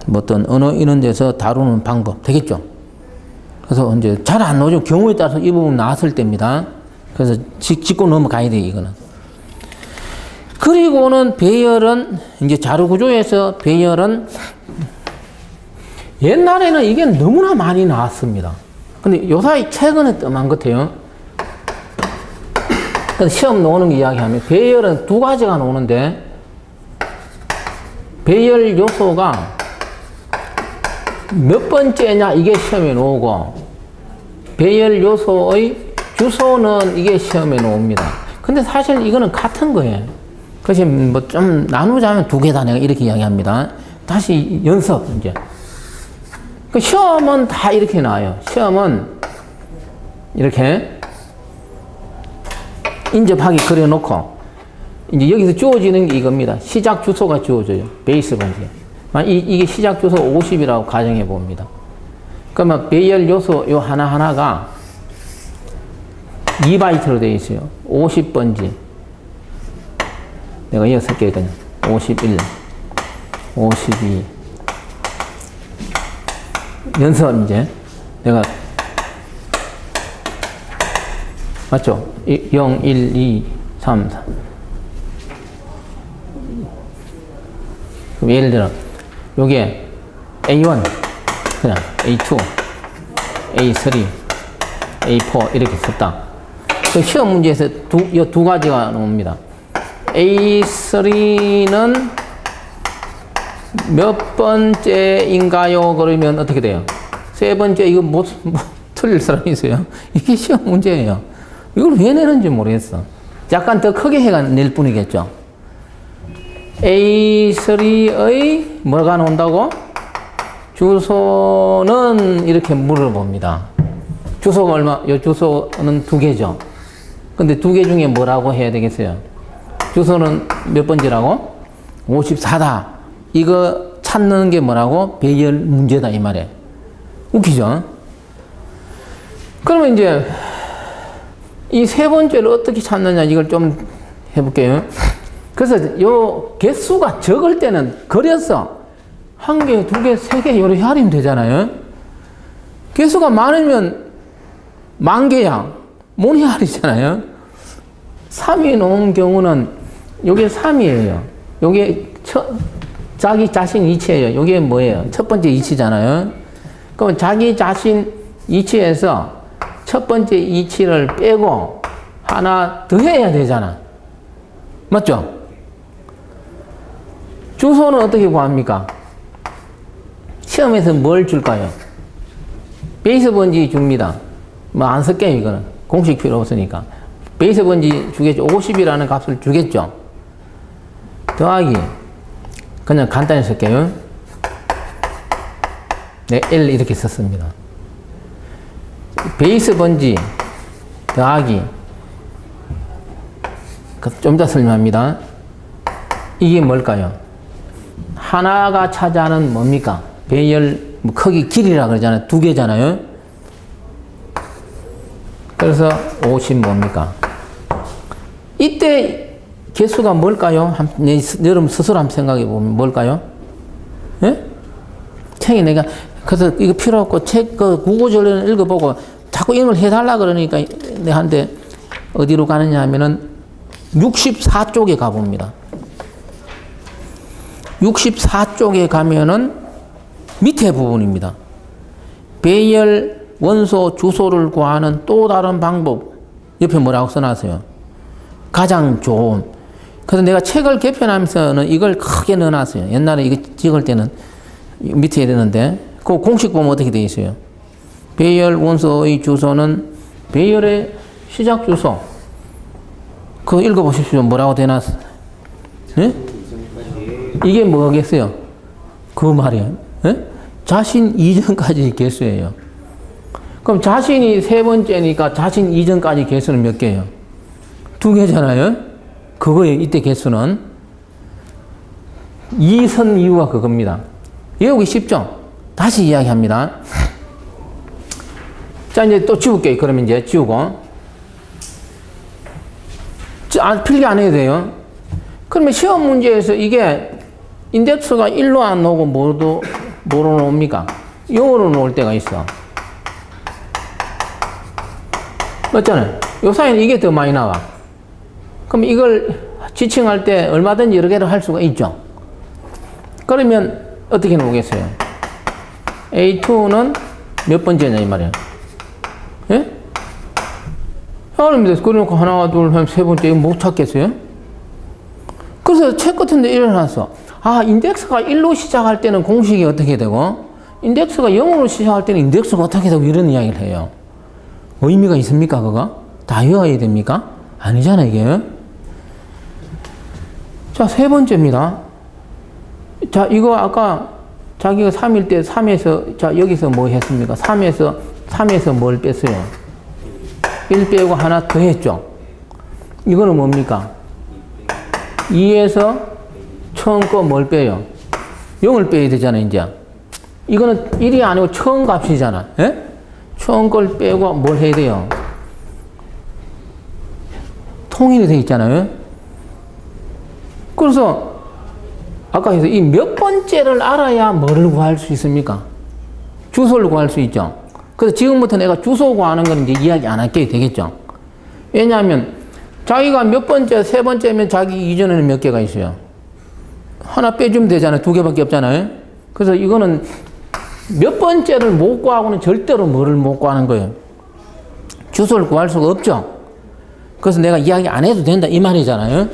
뭐 어떤 언어 이런 데서 다루는 방법 되겠죠? 그래서 이제 잘 안 나오죠. 경우에 따라서 이 부분 나왔을 때입니다. 그래서 짚고 넘어가야 돼요, 이거는. 그리고는 배열은, 이제 자료구조에서 배열은, 옛날에는 이게 너무나 많이 나왔습니다. 근데 요사이 최근에 뜸한 것 같아요. 그래서 시험 나오는 거 이야기하면, 배열은 두 가지가 나오는데, 배열 요소가 몇 번째냐, 이게 시험에 나오고, 배열 요소의 주소는 이게 시험에 나옵니다. 근데 사실 이거는 같은 거예요. 그래서 뭐 좀 나누자면 두 개다 내가 이렇게 이야기합니다. 다시 연습 이제. 그 시험은 다 이렇게 나와요. 시험은 이렇게 인접하게 그려놓고 이제 여기서 주어지는 게 이겁니다. 시작 주소가 주어져요. 베이스 번지. 이게 시작 주소 50이라고 가정해 봅니다. 그러면 배열 요소 요 하나하나가 2바이트로 되어 있어요. 50번지. 내가 이어 쓸게요. 51, 52. 연습 이제. 내가. 맞죠? 0, 1, 2, 3, 4. 그럼 예를 들어, 요게 A1, 그냥 A2, A3, A4 이렇게 썼다. 그 시험 문제에서 두 가지가 나옵니다. A3는 몇 번째인가요? 그러면 어떻게 돼요? 세 번째, 이거 틀릴 사람이 있어요? 이게 시험 문제예요. 이걸 왜 내는지 모르겠어. 약간 더 크게 해가 낼 뿐이겠죠. A3의 뭐가 나온다고? 주소는 이렇게 물어봅니다. 주소가 얼마? 이 주소는 두 개죠. 근데 두 개 중에 뭐라고 해야 되겠어요? 주소는 몇 번째라고? 54다. 이거 찾는 게 뭐라고? 배열 문제다 이 말이에요. 웃기죠? 그러면 이제 이 세 번째를 어떻게 찾느냐 이걸 좀 해볼게요. 그래서 요 개수가 적을 때는 그려서 한 개, 두 개, 세 개 요렇게 하면 되잖아요. 개수가 많으면 만 개야. 모니알이잖아요. 3이 나온 경우는 요게 3이에요. 요게 자기 자신 이치예요. 요게 뭐예요? 첫 번째 이치잖아요. 그럼 자기 자신 이치에서 첫 번째 이치를 빼고 하나 더 해야 되잖아. 맞죠? 주소는 어떻게 구합니까? 시험에서 뭘 줄까요? 베이스 번지 줍니다. 뭐 안 쓸게요, 이거는. 공식 필요 없으니까. 베이스 번지 주겠죠. 50이라는 값을 주겠죠. 더하기. 그냥 간단히 쓸게요. 네, L 이렇게 썼습니다. 베이스 번지 더하기. 좀 이따 설명합니다. 이게 뭘까요? 하나가 차지하는 뭡니까? 배열, 뭐 크기 길이라 그러잖아요. 2개잖아요. 그래서 50 뭡니까? 이때 개수가 뭘까요? 여러분 스스로 한번 생각해 보면 뭘까요? 예? 책에 내가, 그래서 이거 필요 없고 책, 구구절레는 읽어보고 자꾸 이걸 해달라 그러니까 내가 한테 어디로 가느냐 하면은 64쪽에 가봅니다. 64쪽에 가면은 밑에 부분입니다. 배열 원소 주소를 구하는 또 다른 방법. 옆에 뭐라고 써놨어요? 가장 좋은. 그래서 내가 책을 개편하면서는 이걸 크게 넣어놨어요. 옛날에 이거 찍을 때는 밑에 되는데, 그 공식 보면 어떻게 되어 있어요? 배열 원소의 주소는 배열의 시작 주소. 그거 읽어보십시오. 뭐라고 되어놨어요? 예? 이게 뭐겠어요? 그 말이에요. 예? 자신 이전까지 개수예요. 그럼 자신이 세 번째니까 자신 이전까지 개수는 몇 개예요? 2개잖아요. 그거예요. 이때 개수는. 이 선 이유가 그겁니다. 외우기 쉽죠? 다시 이야기합니다. 자, 이제 또 지울게요. 그러면 이제 지우고. 필기 안 해도 돼요. 그러면 시험 문제에서 이게 인덱스가 1로 안 나오고 뭐로 나옵니까? 0으로 나올 때가 있어. 맞잖아요. 요 사이는 이게 더 많이 나와. 그럼 이걸 지칭할 때 얼마든지 여러 개를 할 수가 있죠. 그러면 어떻게 나오겠어요? A2는 몇 번째냐 이 말이에요. 예? 그러면 그래놓고 하나, 둘, 세 번째 이거 못 찾겠어요? 그래서 책 같은 데 일어나서 아, 인덱스가 1로 시작할 때는 공식이 어떻게 되고 인덱스가 0으로 시작할 때는 인덱스가 어떻게 되고 이런 이야기를 해요. 의미가 있습니까 그거? 다 외워야 됩니까? 아니잖아 이게. 자, 세 번째입니다. 자, 이거 아까 자기가 3일 때 3에서 자 여기서 뭐 했습니까? 3에서 뭘 뺐어요? 1 빼고 하나 더 했죠. 이거는 뭡니까? 2에서 처음 거 뭘 빼요? 0을 빼야 되잖아 이제. 이거는 1이 아니고 처음 값이잖아. 예? 처음 걸 빼고 뭘 해야 돼요? 통일이 되어 있잖아요. 그래서 아까 해서 이 몇 번째를 알아야 뭐를 구할 수 있습니까? 주소를 구할 수 있죠. 그래서 지금부터 내가 주소 구하는 건 이제 이야기 안 할게 되겠죠. 왜냐하면 자기가 몇 번째, 세 번째면 자기 이전에는 몇 개가 있어요. 하나 빼주면 되잖아요. 2개밖에 없잖아요. 그래서 이거는 몇 번째를 못 구하고는 절대로 뭐를 못 구하는 거예요. 주소를 구할 수가 없죠. 그래서 내가 이야기 안 해도 된다 이 말이잖아요.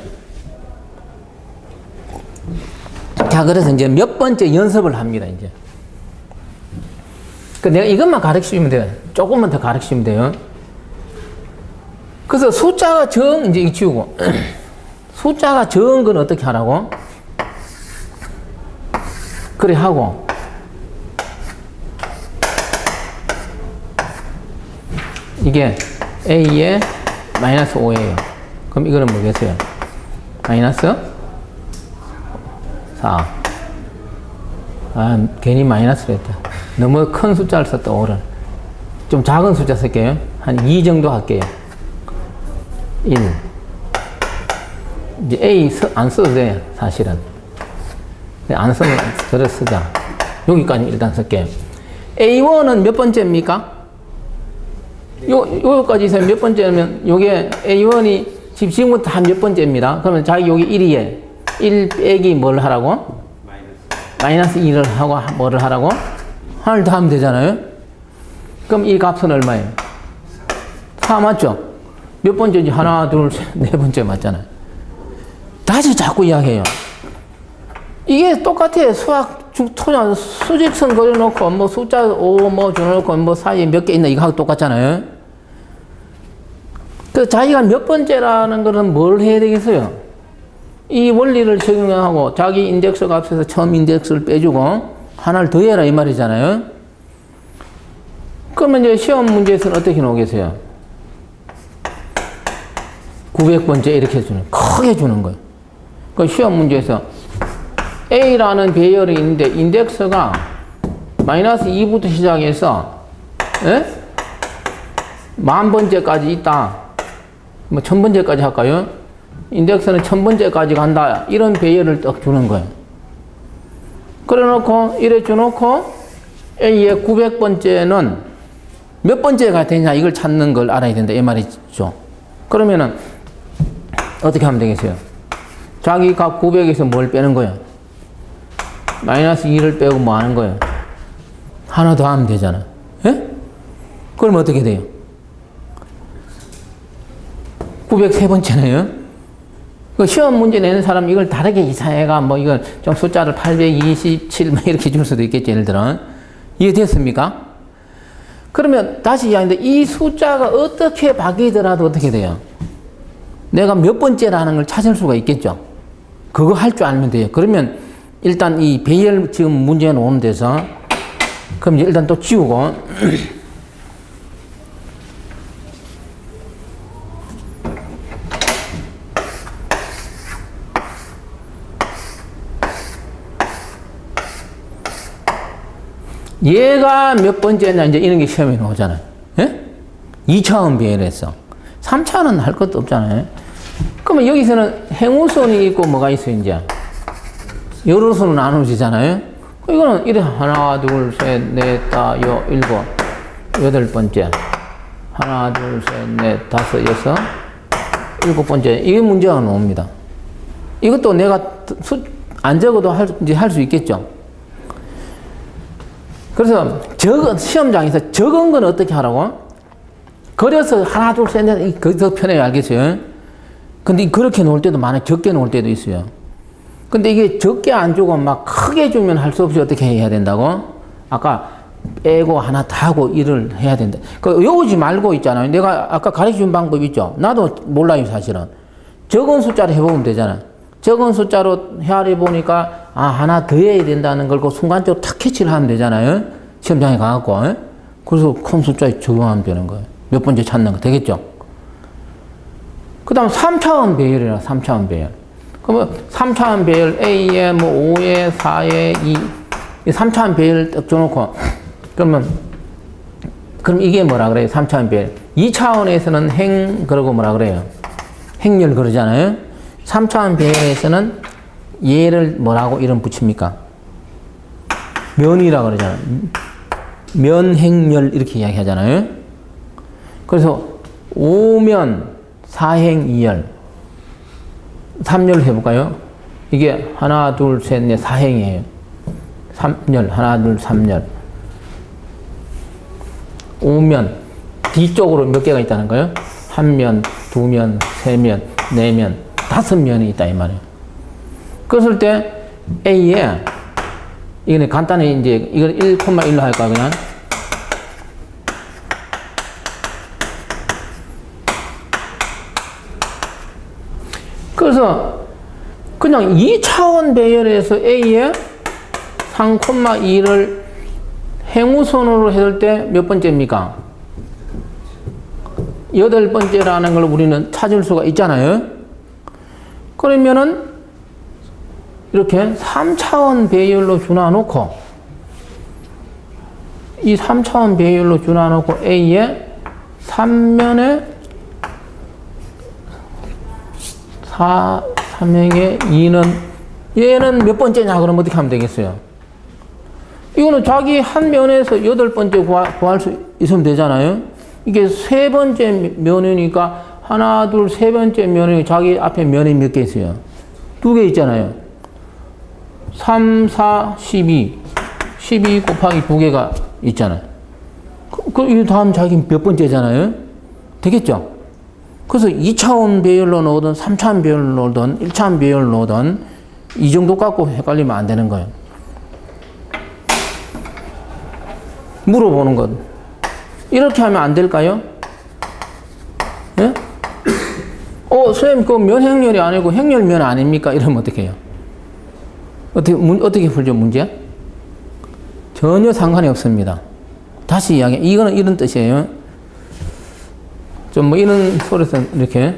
자, 그래서 이제 몇 번째 연습을 합니다 이제. 내가 이것만 가르치면 돼요. 조금만 더 가르치면 돼요. 그래서 숫자가 이제 이거 지우고. 숫자가 적은 건 어떻게 하라고? 그래 하고. 이게 A에 마이너스 5예요. 그럼 이거는 뭐겠어요? 마이너스 4. 아, 괜히 마이너스를 했다. 너무 큰 숫자를 썼다, 5를. 좀 작은 숫자 쓸게요. 한 2 정도 할게요. 1. 이제 A 안 써도 돼, 사실은. 안 쓰면 저를 쓰자. 여기까지 일단 쓸게요. A1은 몇 번째입니까? 여기까지 있으면 몇 번째면, 요게 A1이 지금부터 한 몇 번째입니다. 그러면 자기 여기 1이에 1 빼기 뭘 하라고? 마이너스 2를 하고 뭐를 하라고? 하나를 더 하면 되잖아요. 그럼 이 값은 얼마예요? 4 맞죠? 몇 번째인지 하나, 둘, 셋, 네 번째 맞잖아요. 다시 자꾸 이야기해요. 이게 똑같아요. 수학, 수직선 그려놓고 뭐 숫자 5 뭐 줘놓고 뭐 사이에 몇 개 있나 이거 하고 똑같잖아요. 그 자기가 몇 번째라는 거는 뭘 해야 되겠어요? 이 원리를 적용하고 자기 인덱스 값에서 처음 인덱스를 빼주고 하나를 더 해라 이 말이잖아요. 그러면 이제 시험 문제에서는 어떻게 나오겠어요? 900번째 이렇게 주는, 크게 주는 거예요. 그 시험 문제에서 A라는 배열이 있는데 인덱스가 마이너스 2부터 시작해서, 예? 10,000번째까지 있다. 뭐 1000번째까지 할까요? 인덱스는 1000번째까지 간다. 이런 배열을 딱 주는 거예요. 그래 놓고, 이래 줘놓고, A의 900번째는 몇 번째가 되냐, 이걸 찾는 걸 알아야 된다. 이 말이죠. 그러면은, 어떻게 하면 되겠어요? 자기 값 900에서 뭘 빼는 거예요? 마이너스 2를 빼고 뭐 하는 거예요? 하나 더 하면 되잖아. 예? 그럼 어떻게 돼요? 903번째네요. 그 시험 문제 내는 사람 이걸 다르게 이상해가 뭐 이걸 좀 숫자를 827 뭐 이렇게 줄 수도 있겠죠. 예를 들어. 이해됐습니까? 그러면 다시 이야기하는데 이 숫자가 어떻게 바뀌더라도 어떻게 돼요? 내가 몇 번째라는 걸 찾을 수가 있겠죠. 그거 할 줄 알면 돼요. 그러면 일단 이 배열 지금 문제 놓은 데서 그럼 이제 일단 또 지우고 얘가 몇 번째냐 이제 이런 게 시험에 나오잖아요. 예? 2차원 배열했어. 3차원은 할 것도 없잖아요. 그러면 여기서는 행우선이 있고 뭐가 있어요 이제? 여러 선으로 나누어지잖아요. 이거는 이래 하나 둘 셋 넷 다 여 일곱 여덟 번째 하나 둘 셋 넷 다섯 여섯 일곱 번째 이게 문제가 나옵니다. 이것도 내가 안 적어도 할 수 있겠죠. 그래서 시험장에서 적은 건 어떻게 하라고? 그려서 하나 둘 셋 넷 그게 더 편해요. 알겠어요? 근데 그렇게 놓을 때도 많아요. 적게 놓을 때도 있어요. 근데 이게 적게 안 주고 막 크게 주면 할 수 없이 어떻게 해야 된다고? 아까 빼고 하나 다 하고 일을 해야 된다. 그 외우지 말고 있잖아요. 내가 아까 가르쳐준 방법 있죠? 나도 몰라요, 사실은. 적은 숫자로 해보면 되잖아. 적은 숫자로 헤아려 보니까 아 하나 더 해야 된다는 걸 그 순간적으로 탁 캐치를 하면 되잖아요. 시험장에 가갖고. 그래서 큰 숫자에 적용하면 되는 거예요. 몇 번째 찾는 거 되겠죠? 그 다음 3차원 배열이라 3차원 배열. 그러면 3차원 배열 A에 뭐 5에 4에 2 이 3차원 배열을 딱 줘놓고 그러면 그럼 이게 뭐라 그래요? 3차원 배열. 2차원에서는 그러고 뭐라 그래요? 행렬 그러잖아요. 3차원 배열에서는 얘를 뭐라고 이름 붙입니까? 면이라 그러잖아요. 면행렬 이렇게 이야기하잖아요. 그래서 5면 4행 2열 3열 해볼까요? 이게 하나 둘 셋 넷 4행이에요. 3열 하나 둘 3열 5면 뒤쪽으로 몇 개가 있다는 거예요? 한 면, 두 면, 세 면, 네 면, 5면이 있다 이 말이에요. 그랬을 때 A에 이거는 간단히 이제 이걸 1,1로 할까 그냥 그래서 그냥 2차원 배열에서 A에 3,2를 행우선으로 했을 때 몇 번째입니까? 8번째라는 걸 우리는 찾을 수가 있잖아요. 그러면은 이렇게 3차원 배열로 준화놓고 이 3차원 배열로 준화놓고 A에 3면에 3행에 2는 얘는 몇 번째냐 그러면 어떻게 하면 되겠어요? 이거는 자기 한 면에서 8번째 구할 수 있으면 되잖아요. 이게 3번째 면이니까 하나 둘 3번째 면이 자기 앞에 면이 몇 개 있어요? 2개 있잖아요. 3, 4, 12 12 곱하기 2개가 있잖아요. 이 다음 자기 몇 번째잖아요? 되겠죠? 그래서 2차원 배열로 넣든 3차원 배열로 넣든 1차원 배열로 넣든 이 정도 갖고 헷갈리면 안 되는 거예요. 물어보는 것. 이렇게 하면 안 될까요? 예? 선생님, 그 면행렬이 아니고 행렬면 아닙니까? 이러면 어떻게 해요? 어떻게 풀죠, 문제? 전혀 상관이 없습니다. 다시 이야기, 이거는 이런 뜻이에요. 좀 뭐 이런 소리에서 이렇게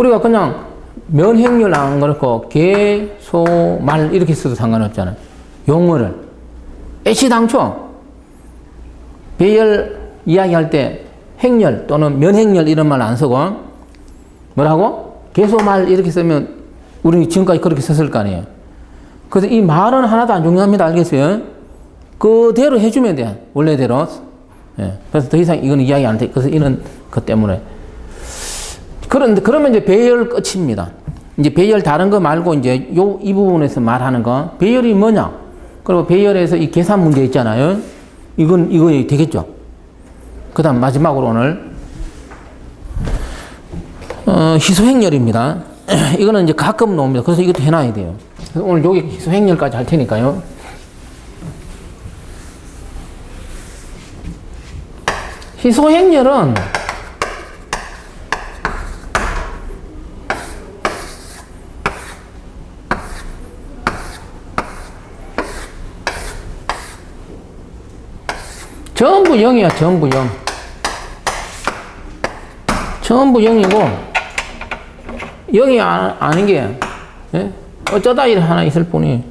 우리가 그냥 면행렬 안 그렇고 개, 소, 말 이렇게 써도 상관없잖아요. 용어를. 애시당초 배열 이야기할 때 행렬 또는 면행렬 이런 말 안 쓰고 뭐라고? 개, 소, 말 이렇게 쓰면 우리는 지금까지 그렇게 썼을 거 아니에요. 그래서 이 말은 하나도 안 중요합니다. 알겠어요? 그대로 해주면 돼. 원래대로. 예. 그래서 더 이상 이건 이야기 안 돼. 그래서 이런 것 때문에. 그러면 이제 배열 끝입니다. 이제 배열 다른 거 말고 이제 이 부분에서 말하는 거. 배열이 뭐냐? 그리고 배열에서 이 계산 문제 있잖아요. 이거 되겠죠? 그 다음 마지막으로 오늘, 희소행렬입니다. 이거는 이제 가끔 나옵니다. 그래서 이것도 해놔야 돼요. 그래서 오늘 여기 희소행렬까지 할 테니까요. 희소행렬은 전부 0이야, 전부 0. 전부 0이고, 0이 아닌 게, 예? 어쩌다 일 하나 있을 뿐이,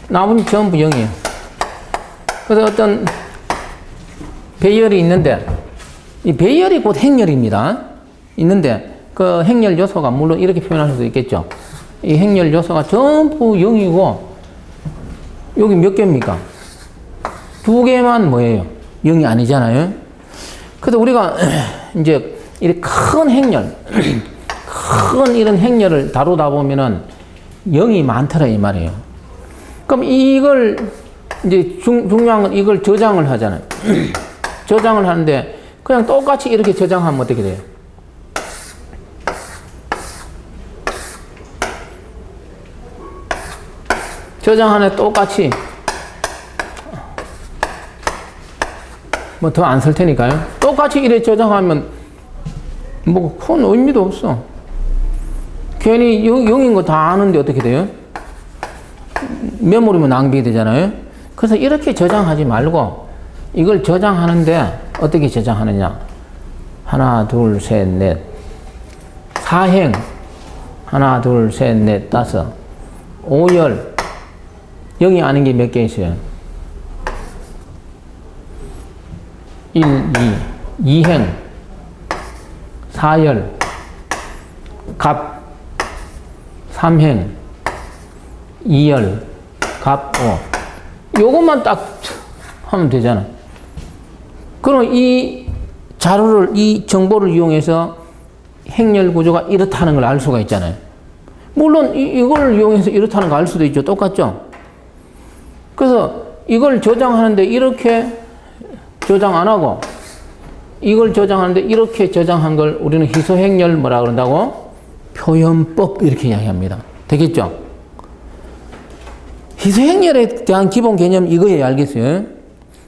나머지 전부 0이에요. 그래서 어떤 배열이 있는데, 이 배열이 곧 행렬입니다. 있는데, 그 행렬 요소가 물론 이렇게 표현할 수도 있겠죠. 이 행렬 요소가 전부 0이고, 여기 몇 개입니까? 2개만 뭐예요? 0이 아니잖아요. 그래서 우리가 이제 이렇게 큰 행렬, 큰 이런 행렬을 다루다 보면은 0이 많더라 이 말이에요. 그럼 이걸 이제 중요한 건 이걸 저장을 하잖아요. 저장을 하는데 그냥 똑같이 이렇게 저장하면 어떻게 돼요? 저장하는 똑같이 뭐 더 안 쓸 테니까요. 똑같이 이래 저장하면 뭐 큰 의미도 없어. 괜히 0인 거 다 아는데 어떻게 돼요? 메모리면 낭비되잖아요. 그래서 이렇게 저장하지 말고 이걸 저장하는데 어떻게 저장하느냐. 하나, 둘, 셋, 넷. 4행. 하나, 둘, 셋, 넷, 다섯. 5열. 0이 아닌 게 몇 개 있어요? 1, 2, 2행, 4열, 갑, 3행, 2열, 갑, 5. 요것만 딱 하면 되잖아. 그럼 이 자료를, 이 정보를 이용해서 행렬 구조가 이렇다는 걸 알 수가 있잖아요. 물론 이걸 이용해서 이렇다는 걸 알 수도 있죠. 똑같죠? 그래서 이걸 저장하는데 이렇게 저장 안 하고 이걸 저장하는데 이렇게 저장한 걸 우리는 희소행렬 뭐라 그런다고? 표현법 이렇게 이야기합니다. 되겠죠? 희소행렬에 대한 기본 개념 이거예요. 알겠어요?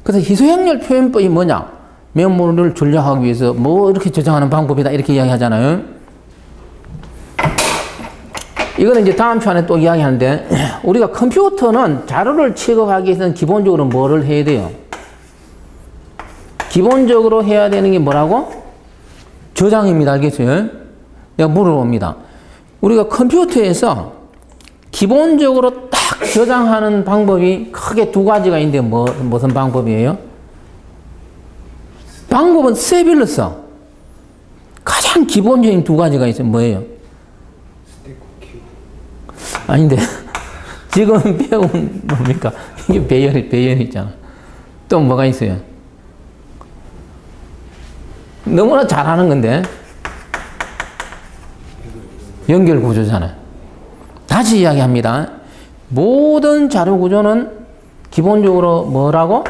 그래서 희소행렬 표현법이 뭐냐? 메모를 전략하기 위해서 뭐 이렇게 저장하는 방법이다 이렇게 이야기하잖아요. 이거는 이제 다음 시간에 또 이야기하는데 우리가 컴퓨터는 자료를 취급하기 위해서는 기본적으로 뭐를 해야 돼요? 기본적으로 해야 되는 게 뭐라고? 저장입니다. 알겠어요? 내가 물어봅니다. 우리가 컴퓨터에서 기본적으로 딱 저장하는 방법이 크게 두 가지가 있는데 무슨 방법이에요? 방법은 세별로 써. 가장 기본적인 두 가지가 있어요. 뭐예요? 아닌데 지금 배운 뭡니까? 이게 배열이 있잖아. 또 뭐가 있어요? 너무나 잘하는 건데 연결 구조잖아요. 다시 이야기합니다. 모든 자료 구조는 기본적으로 뭐라고?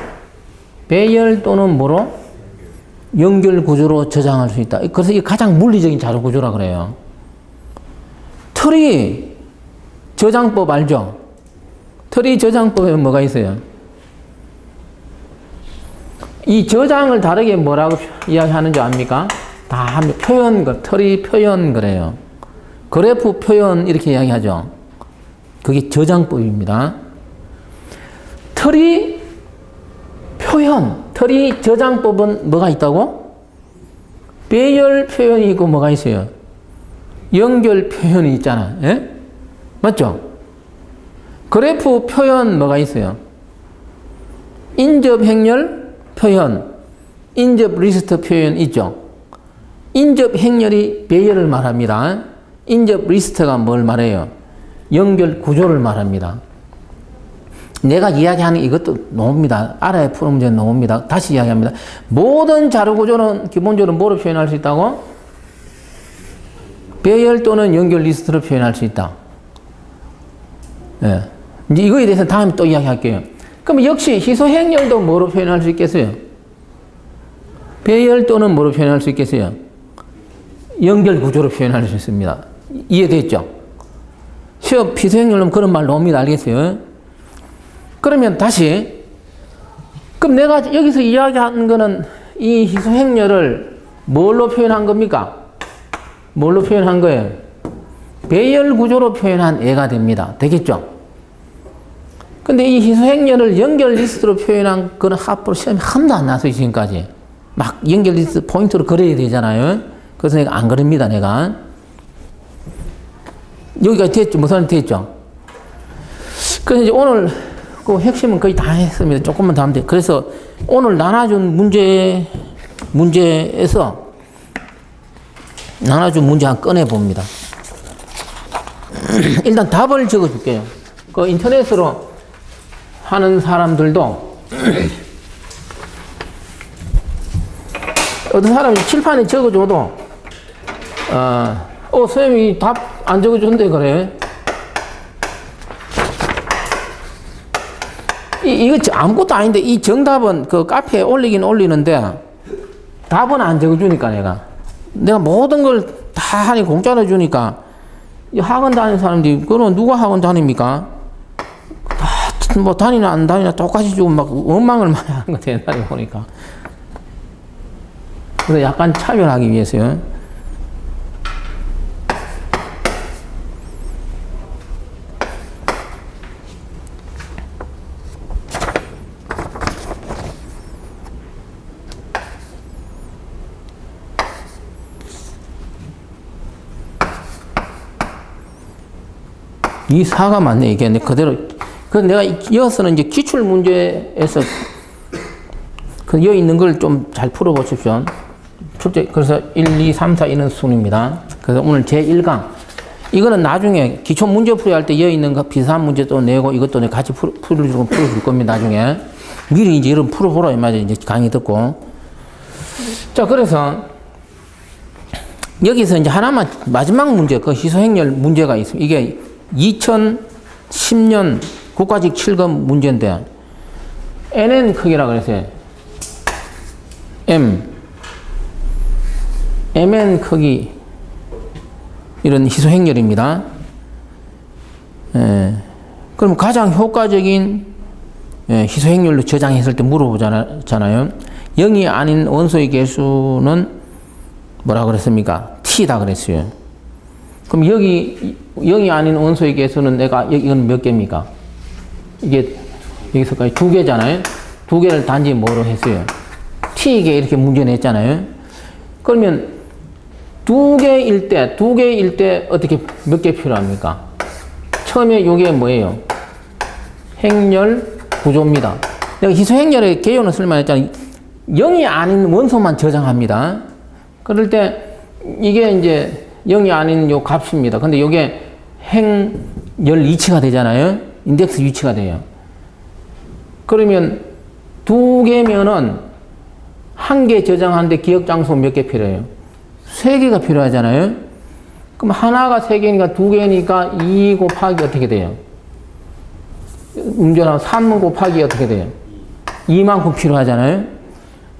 배열 또는 뭐로? 연결 구조로 저장할 수 있다. 그래서 이게 가장 물리적인 자료 구조라 그래요. 트리 저장법 알죠? 트리 저장법에 뭐가 있어요? 이 저장을 다르게 뭐라고 이야기하는 줄 압니까? 다 표현, 트리 표현 그래요. 그래프 표현 이렇게 이야기하죠. 그게 저장법입니다. 트리 표현, 트리 저장법은 뭐가 있다고? 배열 표현이 있고 뭐가 있어요? 연결 표현이 있잖아. 예? 맞죠? 그래프 표현 뭐가 있어요? 인접 행렬 표현, 인접 리스트 표현 있죠? 인접 행렬이 배열을 말합니다. 인접 리스트가 뭘 말해요? 연결 구조를 말합니다. 내가 이야기하는 이것도 나옵니다. 알아야 푸는 문제는 나옵니다. 다시 이야기합니다. 모든 자료 구조는 기본적으로 뭐로 표현할 수 있다고? 배열 또는 연결 리스트로 표현할 수 있다. 예. 이제 이거에 대해서 다음에 또 이야기할게요. 그럼 역시 희소행렬도 뭐로 표현할 수 있겠어요? 배열 또는 뭐로 표현할 수 있겠어요? 연결 구조로 표현할 수 있습니다. 이해됐죠? 시험 희소행렬은 그런 말 나옵니다. 알겠어요? 그러면 다시, 그럼 내가 여기서 이야기하는 거는 이 희소행렬을 뭘로 표현한 겁니까? 뭘로 표현한 거예요? 배열 구조로 표현한 애가 됩니다. 되겠죠? 근데 이 희소행렬을 연결 리스트로 표현한 거는 앞으로 시험에 한 번도 안 나왔어요, 지금까지. 막 연결 리스트 포인트로 그려야 되잖아요. 그래서 내가 안 그립니다, 내가. 여기까지 됐죠? 무슨 됐죠? 그래서 이제 오늘 그 핵심은 거의 다 했습니다. 조금만 더 하면 돼요. 그래서 오늘 나눠준 문제에서 나눠준 문제 한번 꺼내봅니다. 일단 답을 적어줄게요. 그 인터넷으로 하는 사람들도 어떤 사람이 칠판에 적어줘도 선생님이 답 안 적어준대 그래. 이거 아무것도 아닌데 이 정답은 그 카페에 올리긴 올리는데 답은 안 적어주니까 내가 모든 걸 다 하니 공짜로 주니까 학원 다니는 사람들이 그럼 누가 학원 다닙니까? 다 뭐 다니나 안 다니나 똑같이 주고 막 원망을 많이 하는 것 같아요. 옛날에 보니까. 그래서 약간 차별하기 위해서요. 이 4가 맞네. 이게 그대로. 그래서 내가 이어서는 이제 기출 문제에서 그 여기 있는 걸 좀 잘 풀어보십시오. 출제, 그래서 1, 2, 3, 4 이런 순입니다. 그래서 오늘 제1강. 이거는 나중에 기초 문제 풀이 할 때 여기 있는 거 비슷한 문제도 내고 이것도 내가 같이 풀어줄 겁니다. 나중에. 미리 이제 이런 풀어보라. 이 말이야. 이제 강의 듣고. 자, 그래서 여기서 이제 하나만 마지막 문제, 그 희소행렬 문제가 있습니다. 이게 2010년 국가직 7급 문제인데 NN 크기라 그랬어요. MN 크기 이런 희소행렬입니다. 그럼 가장 효과적인 희소행렬로 저장했을 때 물어보잖아요. 0이 아닌 원소의 개수는 뭐라 그랬습니까? T다 그랬어요. 그럼 여기 0이 아닌 원소의 개수는 이건 몇 개입니까? 이게 여기서까지 2개잖아요. 2개를 단지 뭐로 했어요? T개 이렇게 문제 냈잖아요. 그러면 2개일 때 어떻게 몇 개 필요합니까? 처음에 이게 뭐예요? 행렬 구조입니다. 내가 희소행렬의 개요는 쓸만했잖아요. 0이 아닌 원소만 저장합니다. 그럴 때 이게 이제 0이 아닌 요 값입니다. 근데 요게 행열 위치가 되잖아요. 인덱스 위치가 돼요. 그러면 2개면은 1개 저장하는데 기억 장소 몇 개 필요해요? 3개가 필요하잖아요. 그럼 하나가 3개니까 2개니까 2 곱하기 어떻게 돼요? 문제는 3 곱하기 어떻게 돼요? 2만큼 필요하잖아요.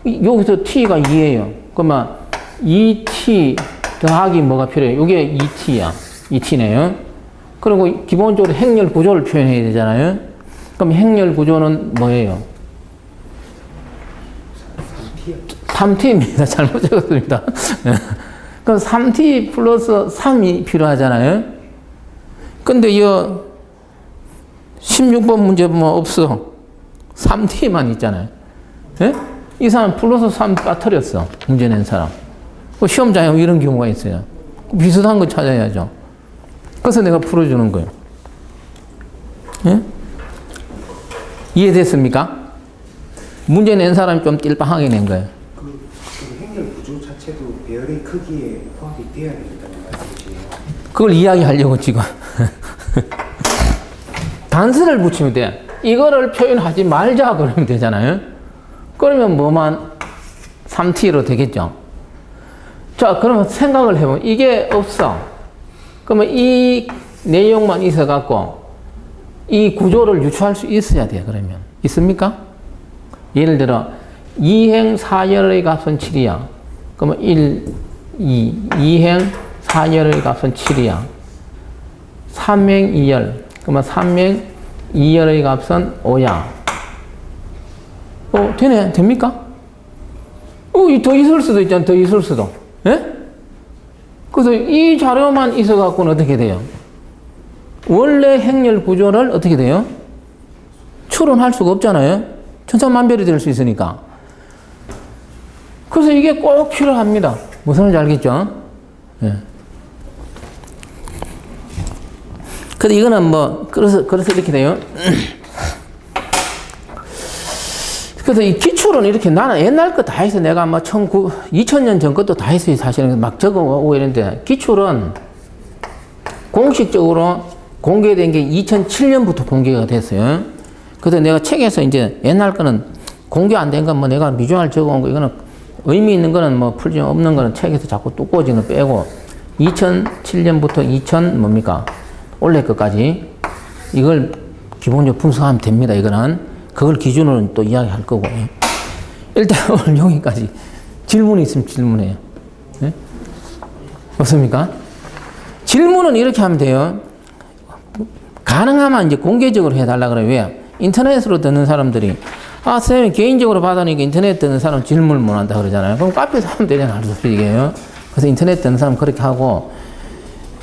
여기서 t가 2예요. 그러면 2t 더하기 뭐가 필요해요? 이게 2t야. 2t네요. 그리고 기본적으로 행렬 구조를 표현해야 되잖아요. 그럼 행렬 구조는 뭐예요? 3t입니다. 잘못 적었습니다. 그럼 3t 플러스 3이 필요하잖아요. 근데 이 16번 문제 보면 없어. 3t만 있잖아요. 예? 이 사람 플러스 3 빠뜨렸어. 문제 낸 사람. 시험장에 이런 경우가 있어요. 비슷한 거 찾아야죠. 그래서 내가 풀어주는 거예요. 예? 이해됐습니까? 문제 낸 사람이 좀 띨빵하게 낸 거예요. 그 행렬 구조 자체도 배열의 크기에 포함이 돼야 된다는 말씀이시네요. 그걸 이야기하려고 지금. 단서를 붙이면 돼. 이거를 표현하지 말자 그러면 되잖아요. 그러면 뭐만 3T로 되겠죠. 자, 그러면 생각을 해보면 이게 없어. 그러면 이 내용만 있어갖고 이 구조를 유추할 수 있어야 돼요. 그러면 있습니까? 예를 들어 2행 4열의 값은 7이야. 그러면 1, 2, 2행 4열의 값은 7이야. 3행 2열. 그러면 3행 2열의 값은 5야. 되네? 됩니까? 더 있을 수도 있잖아. 더 있을 수도. 예? 그래서 이 자료만 있어갖고는 어떻게 돼요? 원래 행렬 구조를 어떻게 돼요? 추론할 수가 없잖아요. 천차만별이 될 수 있으니까. 그래서 이게 꼭 필요합니다. 무슨 말인지 알겠죠? 예. 근데 이거는 뭐, 그래서 이렇게 돼요. 그래서 이 기출은 이렇게 나는 옛날 거 다 했어. 내가 뭐 2000년 전 것도 다 했어요. 사실은 막 적어오고 이랬는데. 기출은 공식적으로 공개된 게 2007년부터 공개가 됐어요. 그래서 내가 책에서 이제 옛날 거는 공개 안 된 건 뭐 내가 미주알 적어온 거, 이거는 의미 있는 거는 뭐 풀지 없는 거는 책에서 자꾸 뚜꼬지는 거 빼고 2007년부터 2000 뭡니까? 올해 것까지 이걸 기본적으로 분석하면 됩니다. 이거는. 그걸 기준으로 또 이야기할 거고. 일단 오늘 여기까지. 질문이 있으면 질문해요. 네? 없습니까? 질문은 이렇게 하면 돼요. 가능하면 이제 공개적으로 해달라 그래요. 왜? 인터넷으로 듣는 사람들이, 선생님 개인적으로 받으니까 인터넷 듣는 사람 질문을 못 한다 그러잖아요. 그럼 카페에서 하면 되잖아요. 이게요. 그래서 인터넷 듣는 사람 그렇게 하고,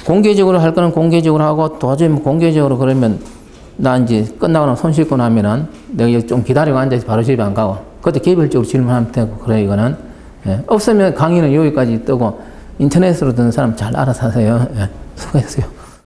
공개적으로 할 거는 공개적으로 하고, 도저히 뭐 공개적으로 그러면 나 이제 끝나고 나면 손 씻고 나면은 내가 좀 기다리고 앉아서 바로 집에 안 가고, 그때 개별적으로 질문하면 되고, 그래, 이거는. 예. 없으면 강의는 여기까지 뜨고, 인터넷으로 듣는 사람 잘 알아서 하세요. 예. 수고했어요.